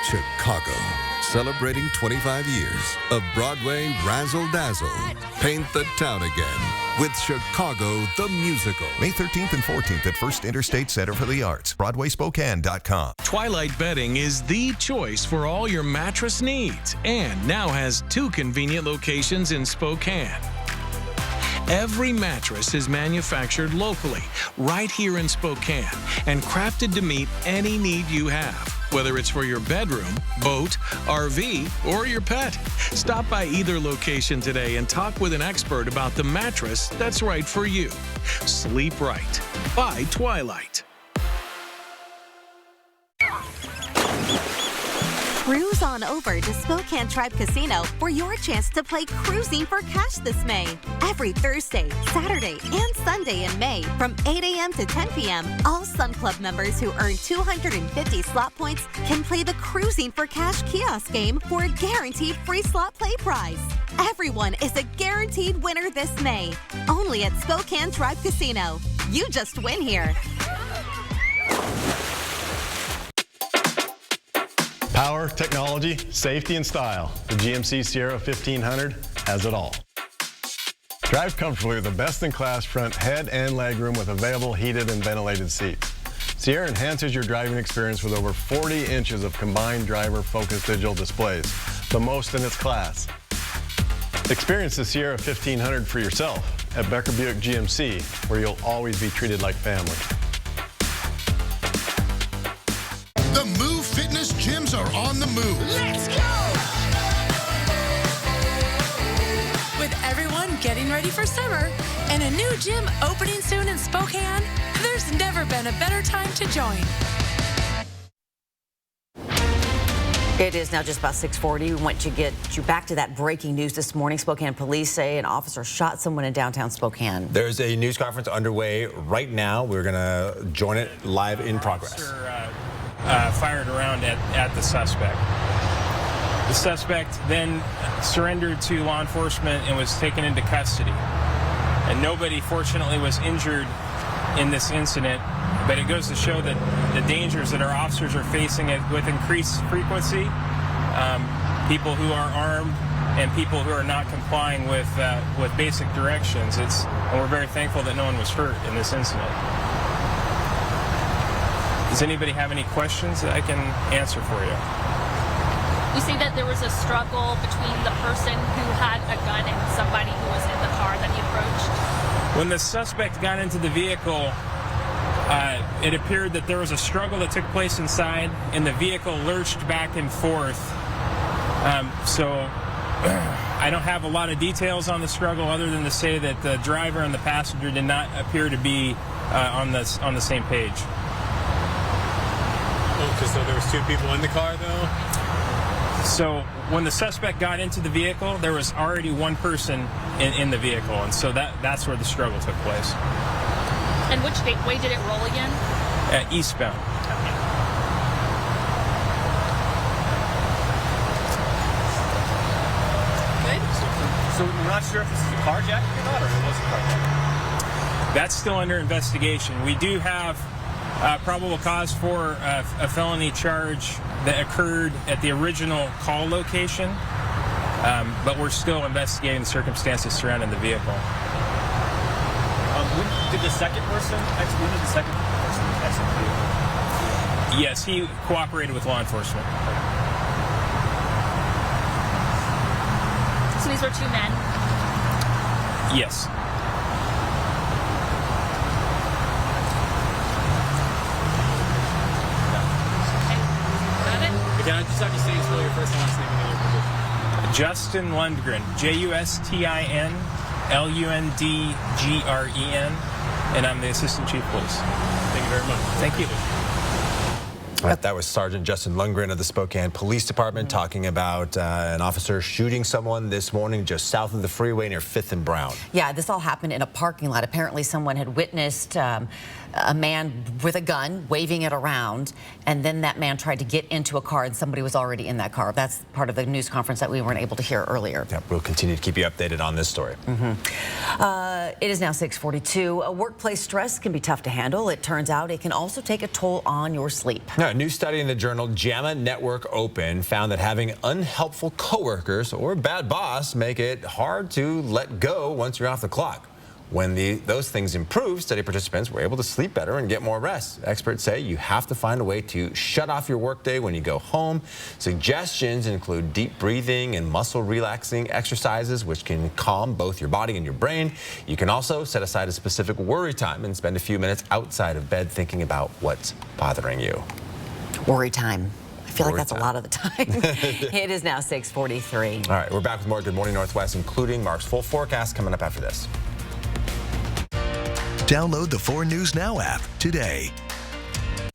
Chicago, celebrating 25 years of Broadway Razzle Dazzle. Paint the town again with Chicago the Musical. May 13th and 14th at First Interstate Center for the Arts. BroadwaySpokane.com. Twilight Bedding is the choice for all your mattress needs and now has 2 convenient locations in Spokane. Every mattress is manufactured locally, right here in Spokane, and crafted to meet any need you have, whether it's for your bedroom, boat, RV, or your pet. Stop by either location today and talk with an expert about the mattress that's right for you. Sleep right by Twilight. Cruise on over to Spokane Tribe Casino for your chance to play Cruising for Cash this May. Every Thursday, Saturday, and Sunday in May from 8 a.m. to 10 p.m., all Sun Club members who earn 250 slot points can play the Cruising for Cash kiosk game for a guaranteed free slot play prize. Everyone is a guaranteed winner this May. Only at Spokane Tribe Casino. You just win here. Power, technology, safety, and style. The GMC Sierra 1500 has it all. Drive comfortably with the best-in-class front head and legroom with available heated and ventilated seats. Sierra enhances your driving experience with over 40 inches of combined driver-focused digital displays, the most in its class. Experience the Sierra 1500 for yourself at Becker Buick GMC, where you'll always be treated like family. The Move Fitness gyms are on the move. Let's go! With everyone getting ready for summer and a new gym opening soon in Spokane, there's never been a better time to join. It is now just about 6:40. We want to get you back to that breaking news this morning. Spokane police say an officer shot someone in downtown Spokane. There's a news conference underway right now. We're going to join it live in progress. Fired around at the suspect. The suspect then surrendered to law enforcement and was taken into custody. And nobody, fortunately, was injured in this incident, but it goes to show that the dangers that our officers are facing with increased frequency, people who are armed and people who are not complying with basic directions. And we're very thankful that no one was hurt in this incident. Does anybody have any questions that I can answer for you? You say that there was a struggle between the person who had a gun and somebody who was in the car that he approached? When the suspect got into the vehicle, it appeared that there was a struggle that took place inside, and the vehicle lurched back and forth. So I don't have a lot of details on the struggle other than to say that the driver and the passenger did not appear to be on the same page. Because so there was 2 people in the car, though? So when the suspect got into the vehicle, there was already 1 person in the vehicle, and so that's where the struggle took place. And which way did it roll again? Eastbound. Good. So we're not sure if this is a carjacking or not, or it was a carjacking? That's still under investigation. We do have probable cause for a felony charge that occurred at the original call location, but we're still investigating the circumstances surrounding the vehicle. When did the second person exit the vehicle? Yes, he cooperated with law enforcement. So these were 2 men? Yes. Can I just have you say it's really your first and last name and your position? Justin Lundgren, Justin Lundgren, and I'm the Assistant Chief of Police. Thank you very much. Thank you. That was Sergeant Justin Lundgren of the Spokane Police Department talking about an officer shooting someone this morning just south of the freeway near 5th and Brown. Yeah, this all happened in a parking lot. Apparently someone had witnessed a man with a gun waving it around, and then that man tried to get into a car and somebody was already in that car. That's part of the news conference that we weren't able to hear earlier. Yeah, we'll continue to keep you updated on this story. It is now 6:42. Workplace stress can be tough to handle. It turns out it can also take a toll on your sleep. Yeah, A new study in the journal JAMA Network Open found that having unhelpful coworkers or a bad boss make it hard to let go once you're off the clock. When those things improve, study participants were able to sleep better and get more rest. Experts say you have to find a way to shut off your workday when you go home. Suggestions include deep breathing and muscle relaxing exercises, which can calm both your body and your brain. You can also set aside a specific worry time and spend a few minutes outside of bed thinking about what's bothering you. Worry time. I feel like that's a lot of the time. It is now 6:43. All right, we're back with more Good Morning Northwest, including Mark's full forecast coming up after this. Download the 4 News Now app today.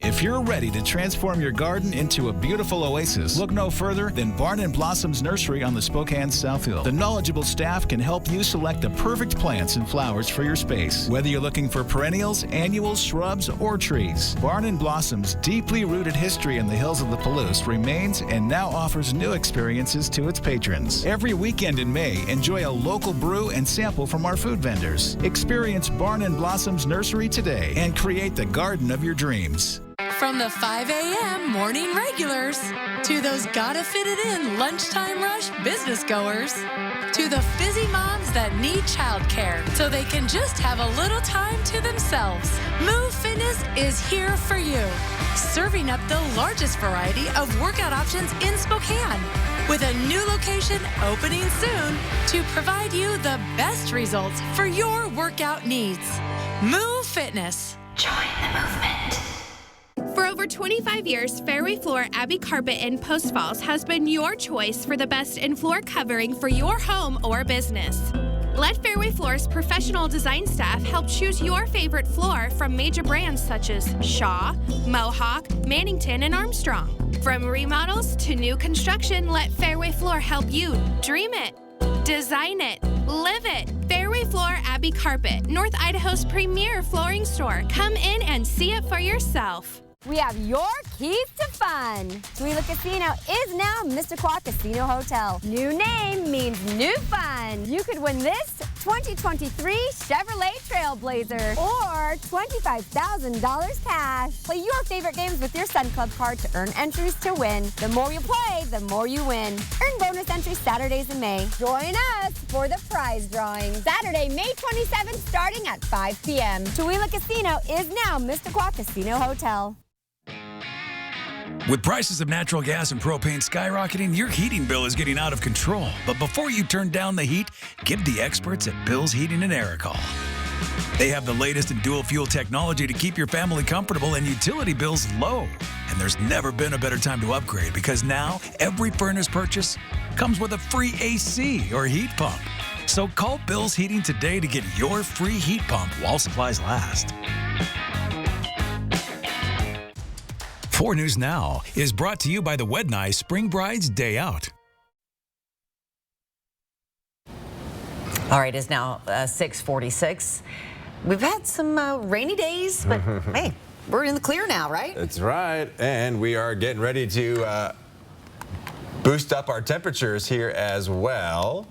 If you're ready to transform your garden into a beautiful oasis, look no further than Barn & Blossom's Nursery on the Spokane South Hill. The knowledgeable staff can help you select the perfect plants and flowers for your space. Whether you're looking for perennials, annuals, shrubs, or trees, Barn & Blossom's deeply rooted history in the hills of the Palouse remains and now offers new experiences to its patrons. Every weekend in May, enjoy a local brew and sample from our food vendors. Experience Barn & Blossom's Nursery today and create the garden of your dreams. From the 5 a.m. morning regulars to those gotta fit it in lunchtime rush business goers to the busy moms that need childcare so they can just have a little time to themselves. Move Fitness is here for you, serving up the largest variety of workout options in Spokane with a new location opening soon to provide you the best results for your workout needs. Move Fitness. Join the movement. For over 25 years, Fairway Floor Abbey Carpet in Post Falls has been your choice for the best in-floor covering for your home or business. Let Fairway Floor's professional design staff help choose your favorite floor from major brands such as Shaw, Mohawk, Mannington, and Armstrong. From remodels to new construction, let Fairway Floor help you dream it, design it, live it. Fairway Floor Abbey Carpet, North Idaho's premier flooring store. Come in and see it for yourself. We have your keys to fun. Tuila Casino is now Mr. Quad Casino Hotel. New name means new fun. You could win this 2023 Chevrolet Trailblazer or $25,000 cash. Play your favorite games with your Sun Club card to earn entries to win. The more you play, the more you win. Earn bonus entries Saturdays in May. Join us for the prize drawing. Saturday, May 27th, starting at 5 p.m. Tuila Casino is now Mr. Quad Casino Hotel. With prices of natural gas and propane skyrocketing, your heating bill is getting out of control. But before you turn down the heat, give the experts at Bill's Heating and Air a call. They have the latest in dual fuel technology to keep your family comfortable and utility bills low. And there's never been a better time to upgrade because now every furnace purchase comes with a free AC or heat pump. So call Bill's Heating today to get your free heat pump while supplies last. 4 News Now is brought to you by the Wedney Spring Brides Day Out. All right, it's now 6:46. We've had some rainy days, but hey, we're in the clear now, right? That's right, and we are getting ready to boost up our temperatures here as well.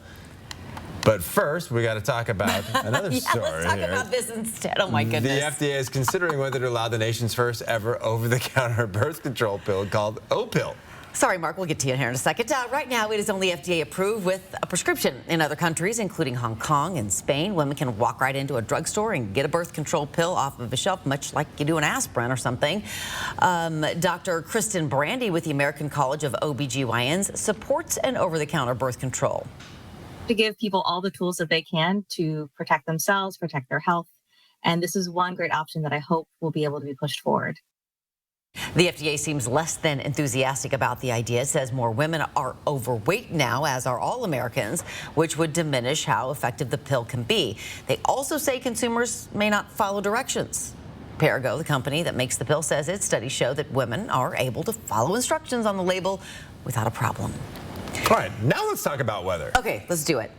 But first, we got to talk about another story let's talk here. about this instead. Oh my goodness. The FDA is considering whether to allow the nation's first ever over-the-counter birth control pill called Opill. Sorry, Mark, we'll get to you in here in a second. Right now, it is only FDA approved with a prescription. In other countries, including Hong Kong and Spain, women can walk right into a drugstore and get a birth control pill off of a shelf, much like you do an aspirin or something. Dr. Kristen Brandy with the American College of OBGYNs supports an over-the-counter birth control. To give people all the tools that they can to protect themselves, protect their health. And this is one great option that I hope will be able to be pushed forward. The FDA seems less than enthusiastic about the idea. It says more women are overweight now, as are all Americans, which would diminish how effective the pill can be. They also say consumers may not follow directions. Perrigo, the company that makes the pill, says its studies show that women are able to follow instructions on the label without a problem. All right, now let's talk about weather. Okay, let's do it.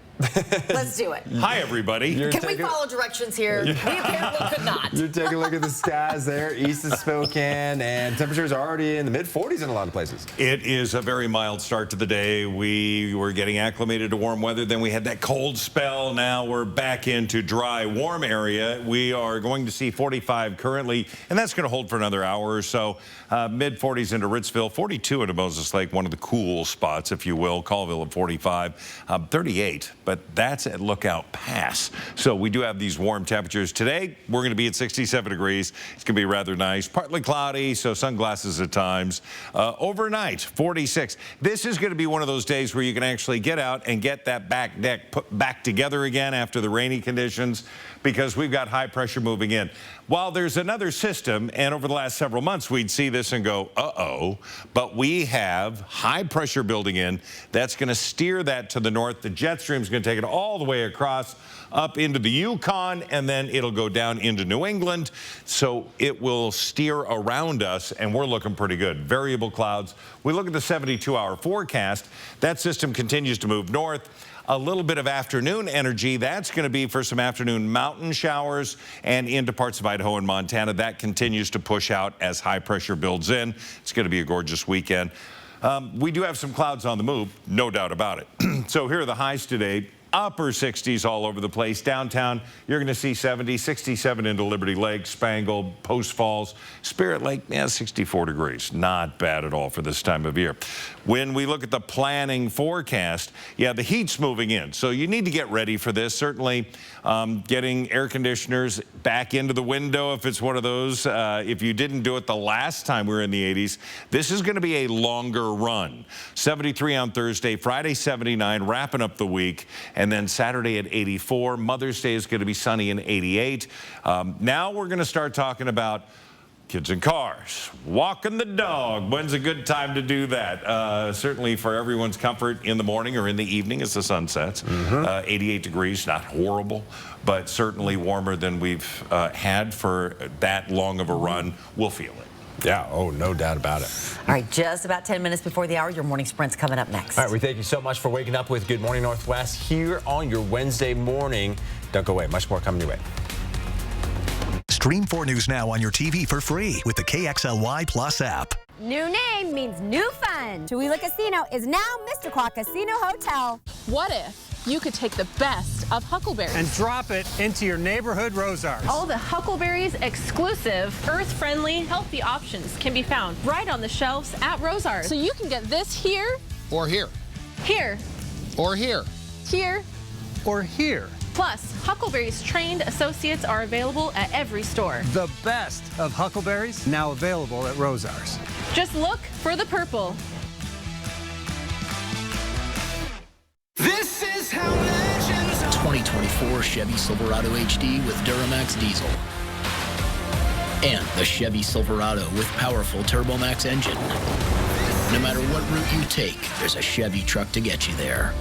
Let's do it. Hi, everybody. Can we follow directions here? We apparently could not. You're taking a look at the skies there, east of Spokane, and temperatures are already in the mid-40s in a lot of places. It is a very mild start to the day. We were getting acclimated to warm weather. Then we had that cold spell. Now we're back into dry, warm area. We are going to see 45 currently, and that's going to hold for another hour or so. Mid-40s into Ritzville, 42 into Moses Lake, one of the cool spots, if you will. Colville at 45, 38, but that's at Lookout Pass. So we do have these warm temperatures. Today, we're going to be at 67 degrees. It's going to be rather nice. Partly cloudy, so sunglasses at times. Overnight, 46. This is going to be one of those days where you can actually get out and get that back deck put back together again after the rainy conditions, because we've got high pressure moving in. While there's another system, and over the last several months, we'd see this and go, uh-oh, but we have high pressure building in. That's going to steer that to the north. The jet stream is going to take it all the way across up into the Yukon, and then it'll go down into New England. So it will steer around us, and we're looking pretty good. Variable clouds. We look at the 72-hour forecast. That system continues to move north. A little bit of afternoon energy. That's going to be for some afternoon mountain showers and into parts of Idaho and Montana. That continues to push out as high pressure builds in. It's going to be a gorgeous weekend. We do have some clouds on the move, no doubt about it. So here are the highs today. Upper 60s all over the place. Downtown, you're going to see 70, 67 into Liberty Lake, Spangle, Post Falls, Spirit Lake, 64 degrees. Not bad at all for this time of year. When we look at the planning forecast, yeah, the heat's moving in. So you need to get ready for this. Certainly getting air conditioners back into the window if it's one of those. If you didn't do it the last time we were in the 80s, this is going to be a longer run. 73 on Thursday, Friday 79, wrapping up the week. And then Saturday at 84. Mother's Day is going to be sunny in 88. Now we're going to start talking about kids in cars, walking the dog. When's a good time to do that? Certainly for everyone's comfort in the morning or in the evening as the sun sets. 88 degrees, not horrible, but certainly warmer than we've had for that long of a run. We'll feel it. Yeah, oh, no doubt about it. All right, just about 10 minutes before the hour, your morning sprint's coming up next. All right, we thank you so much for waking up with Good Morning Northwest here on your Wednesday morning. Don't go away. Much more coming your way. Stream 4 News now on your TV for free with the KXLY Plus app. New name means new fun. Tooele Casino is now Mr. Quack Casino Hotel. What if you could take the best of Huckleberries and drop it into your neighborhood Rosars? All the Huckleberries exclusive, earth-friendly, healthy options can be found right on the shelves at Rosars. So you can get this here, Or here. Here, Or here. here, Or here. plus Huckleberries trained associates are available at every store. The best of Huckleberries now available at Rosars. Just look for the purple. This is how legends are. 2024 Chevy Silverado HD with Duramax diesel. And the Chevy Silverado with powerful TurboMax engine. No matter what route you take, there's a Chevy truck to get you there.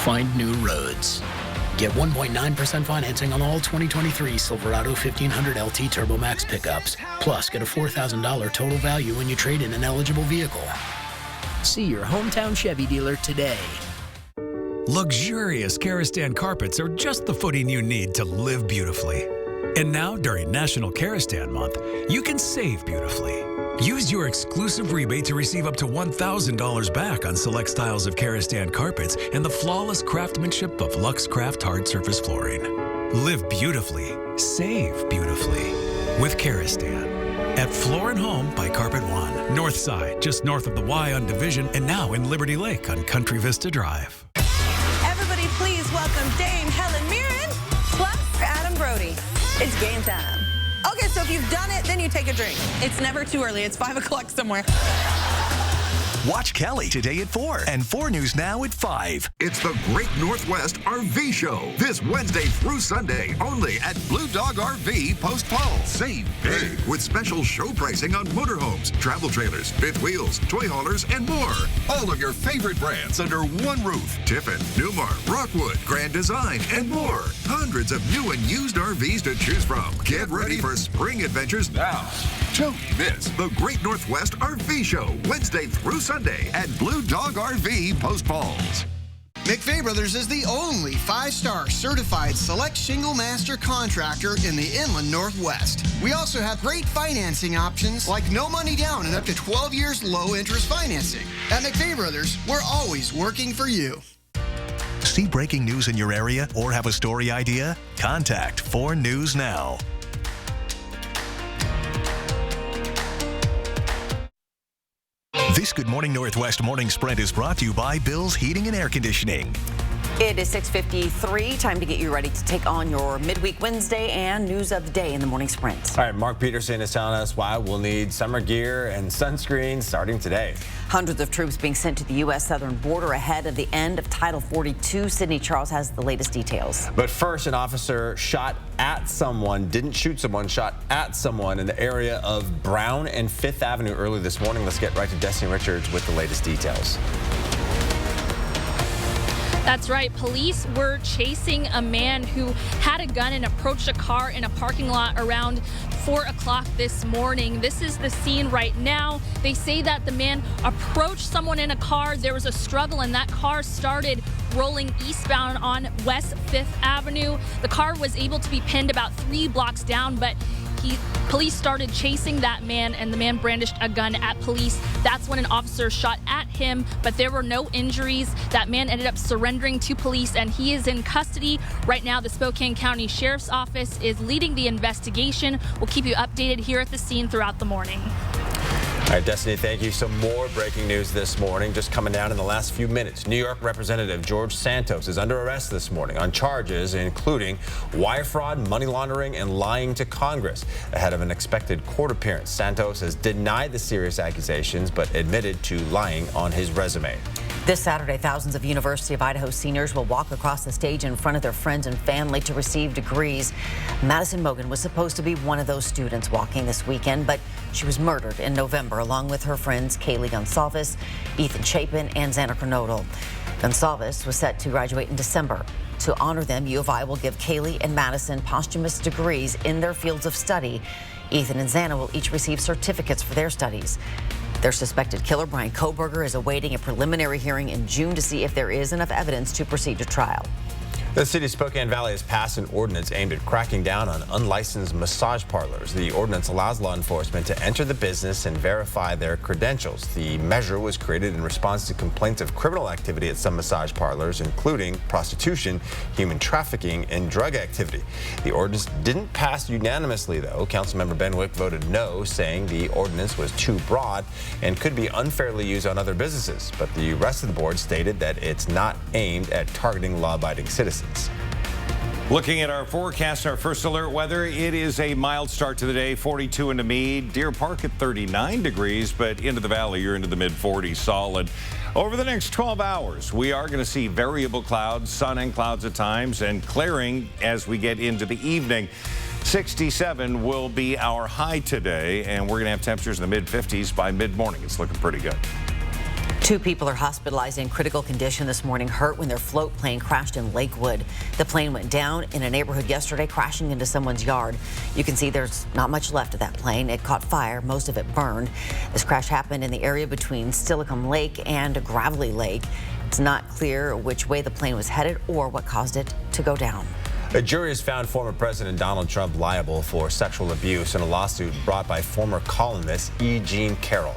Find new roads. Get 1.9% financing on all 2023 Silverado 1500 LT TurboMax pickups. Plus, get a $4,000 total value when you trade in an eligible vehicle. See your hometown Chevy dealer today. Luxurious Karastan carpets are just the footing you need to live beautifully. And now, during National Karastan Month, you can save beautifully. Use your exclusive rebate to receive up to $1,000 back on select styles of Karastan carpets and the flawless craftsmanship of LuxCraft hard surface flooring. Live beautifully, save beautifully with Karastan. At Floor & Home by Carpet One, North Side, just north of the Y on Division, and now in Liberty Lake on Country Vista Drive. Everybody please welcome Dame Helen Mirren plus Adam Brody. It's game time. Okay, so if you've done it, then you take a drink. It's never too early. It's 5 o'clock somewhere. Watch Kelly today at 4 and 4 News now at 5. It's the Great Northwest RV Show this Wednesday through Sunday only at Blue Dog RV Post Falls. Save big with special show pricing on motorhomes, travel trailers, fifth wheels, toy haulers, and more. All of your favorite brands under one roof. Tiffin, Newmar, Rockwood, Grand Design, and more. Hundreds of new and used RVs to choose from. Get ready for spring adventures now. Don't miss the Great Northwest RV Show Wednesday through Sunday at Blue Dog RV Post Falls. McVeigh Brothers is the only 5-star certified select shingle master contractor in the Inland Northwest. We also have great financing options like no money down and up to 12 years low interest financing. At McVeigh Brothers, we're always working for you. See breaking news in your area or have a story idea? Contact 4 News Now. This Good Morning Northwest morning sprint is brought to you by Bill's Heating and Air Conditioning. It is 6:53. Time to get you ready to take on your midweek Wednesday and news of the day in the morning sprint. All right, Mark Peterson is telling us why we'll need summer gear and sunscreen starting today. Hundreds of troops being sent to the U.S. southern border ahead of the end of Title 42. Sydney Charles has the latest details. But first, an officer shot at someone, didn't shoot someone, shot at someone in the area of Brown and 5th Avenue early this morning. Let's get right to Destiny Richards with the latest details. That's right. Police were chasing a man who had a gun and approached a car in a parking lot around 4 o'clock this morning. This is the scene right now. They say that the man approached someone in a car. There was a struggle and that car started rolling eastbound on West 5th Avenue. The car was able to be pinned about 3 blocks down, but police started chasing that man and the man brandished a gun at police. That's when an officer shot at him, but there were no injuries. That man ended up surrendering to police and he is in custody. Right now, the Spokane County Sheriff's Office is leading the investigation. We'll keep you updated here at the scene throughout the morning. All right, Destiny, thank you. Some more breaking news this morning, just coming down in the last few minutes. New York Representative George Santos is under arrest this morning on charges including wire fraud, money laundering, and lying to Congress. Ahead of an expected court appearance, Santos has denied the serious accusations but admitted to lying on his resume. This Saturday, thousands of University of Idaho seniors will walk across the stage in front of their friends and family to receive degrees. Madison Mogan was supposed to be one of those students walking this weekend, but she was murdered in November along with her friends Kaylee Gonsalves, Ethan Chapin, and Xana Kernodle. Gonsalves was set to graduate in December. To honor them, U of I will give Kaylee and Madison posthumous degrees in their fields of study. Ethan and Xana will each receive certificates for their studies. Their suspected killer, Brian Kohberger, is awaiting a preliminary hearing in June to see if there is enough evidence to proceed to trial. The city of Spokane Valley has passed an ordinance aimed at cracking down on unlicensed massage parlors. The ordinance allows law enforcement to enter the business and verify their credentials. The measure was created in response to complaints of criminal activity at some massage parlors, including prostitution, human trafficking, and drug activity. The ordinance didn't pass unanimously, though. Councilmember Ben Wick voted no, saying the ordinance was too broad and could be unfairly used on other businesses. But the rest of the board stated that it's not aimed at targeting law-abiding citizens. Looking at our forecast, our first alert weather, it is a mild start to the day, 42 into Meade, Deer Park at 39 degrees, but into the valley, you're into the mid-40s solid. Over the next 12 hours, we are going to see variable clouds, sun and clouds at times, and clearing as we get into the evening. 67 will be our high today, and we're going to have temperatures in the mid-50s by mid-morning. It's looking pretty good. 2 people are hospitalized in critical condition this morning, hurt when their float plane crashed in Lakewood. The plane went down in a neighborhood yesterday, crashing into someone's yard. You can see there's not much left of that plane. It caught fire, most of it burned. This crash happened in the area between Stillicum Lake and Gravelly Lake. It's not clear which way the plane was headed or what caused it to go down. A jury has found former President Donald Trump liable for sexual abuse in a lawsuit brought by former columnist E. Jean Carroll.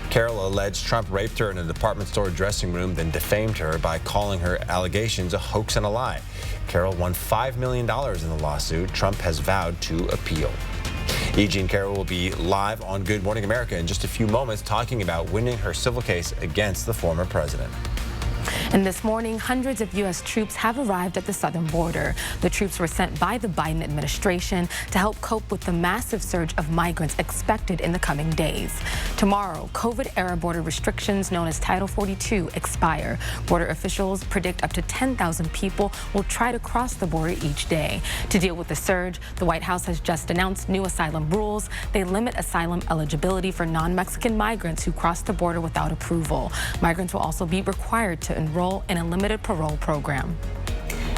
Carroll alleged Trump raped her in a department store dressing room, then defamed her by calling her allegations a hoax and a lie. Carroll won $5 million in the lawsuit. Trump has vowed to appeal. E. Jean Carroll will be live on Good Morning America in just a few moments, talking about winning her civil case against the former president. And this morning, hundreds of U.S. troops have arrived at the southern border. The troops were sent by the Biden administration to help cope with the massive surge of migrants expected in the coming days. Tomorrow, COVID-era border restrictions known as Title 42 expire. Border officials predict up to 10,000 people will try to cross the border each day. To deal with the surge, the White House has just announced new asylum rules. They limit asylum eligibility for non-Mexican migrants who cross the border without approval. Migrants will also be required to enroll in a limited parole program.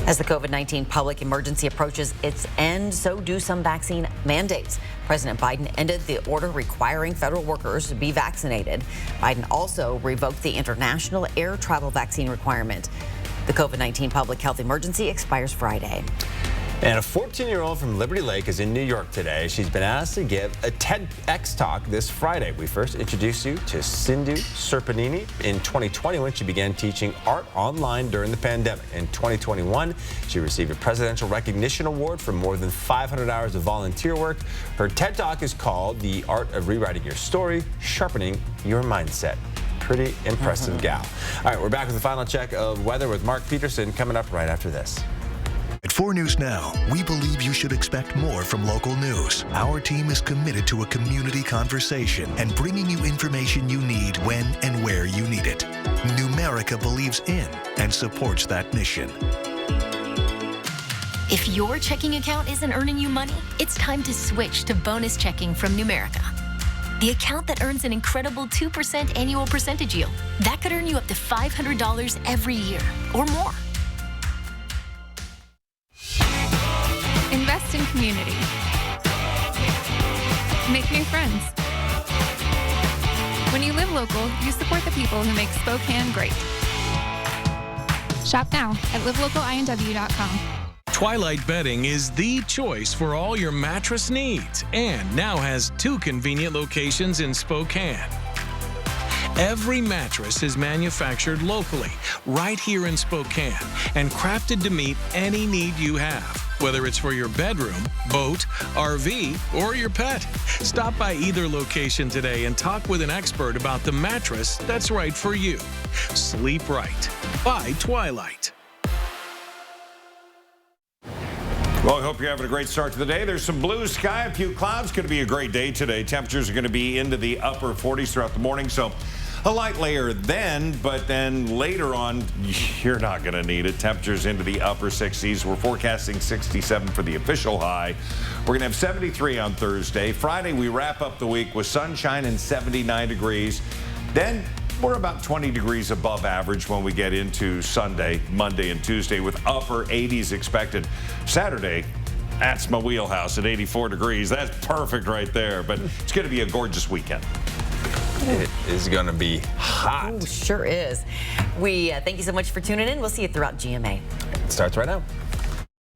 As the COVID-19 public emergency approaches its end, so do some vaccine mandates. President Biden ended the order requiring federal workers to be vaccinated. Biden also revoked the international air travel vaccine requirement. The COVID-19 public health emergency expires Friday. And a 14-year-old from Liberty Lake is in New York today. She's been asked to give a TEDx talk this Friday. We first introduced you to Sindhu Serpanini in 2020 when she began teaching art online during the pandemic. In 2021, she received a Presidential Recognition Award for more than 500 hours of volunteer work. Her TED Talk is called The Art of Rewriting Your Story, Sharpening Your Mindset. Pretty impressive gal. All right, we're back with the final check of weather with Mark Peterson coming up right after this. At 4 News Now, we believe you should expect more from local news. Our team is committed to a community conversation and bringing you information you need when and where you need it. Numerica believes in and supports that mission. If your checking account isn't earning you money, it's time to switch to bonus checking from Numerica. The account that earns an incredible 2% annual percentage yield. That could earn you up to $500 every year or more. Invest in community. Make new friends. When you live local, you support the people who make Spokane great. Shop now at livelocalINW.com. Twilight Bedding is the choice for all your mattress needs and now has 2 convenient locations in Spokane. Every mattress is manufactured locally, right here in Spokane, and crafted to meet any need you have, whether it's for your bedroom, boat, RV, or your pet. Stop by either location today and talk with an expert about the mattress that's right for you. Sleep right. By Twilight. Well, I hope you're having a great start to the day. There's some blue sky, a few clouds. Going to be a great day today. Temperatures are going to be into the upper 40s throughout the morning, so a light layer then, but then later on, you're not going to need it. Temperatures into the upper 60s. We're forecasting 67 for the official high. We're going to have 73 on Thursday. Friday, we wrap up the week with sunshine and 79 degrees. Then we're about 20 degrees above average when we get into Sunday, Monday, and Tuesday with upper 80s expected. Saturday, that's my wheelhouse at 84 degrees. That's perfect right there, but it's going to be a gorgeous weekend. It is going to be hot. Ooh, sure is. We thank you so much for tuning in. We'll see you throughout GMA. It starts right now.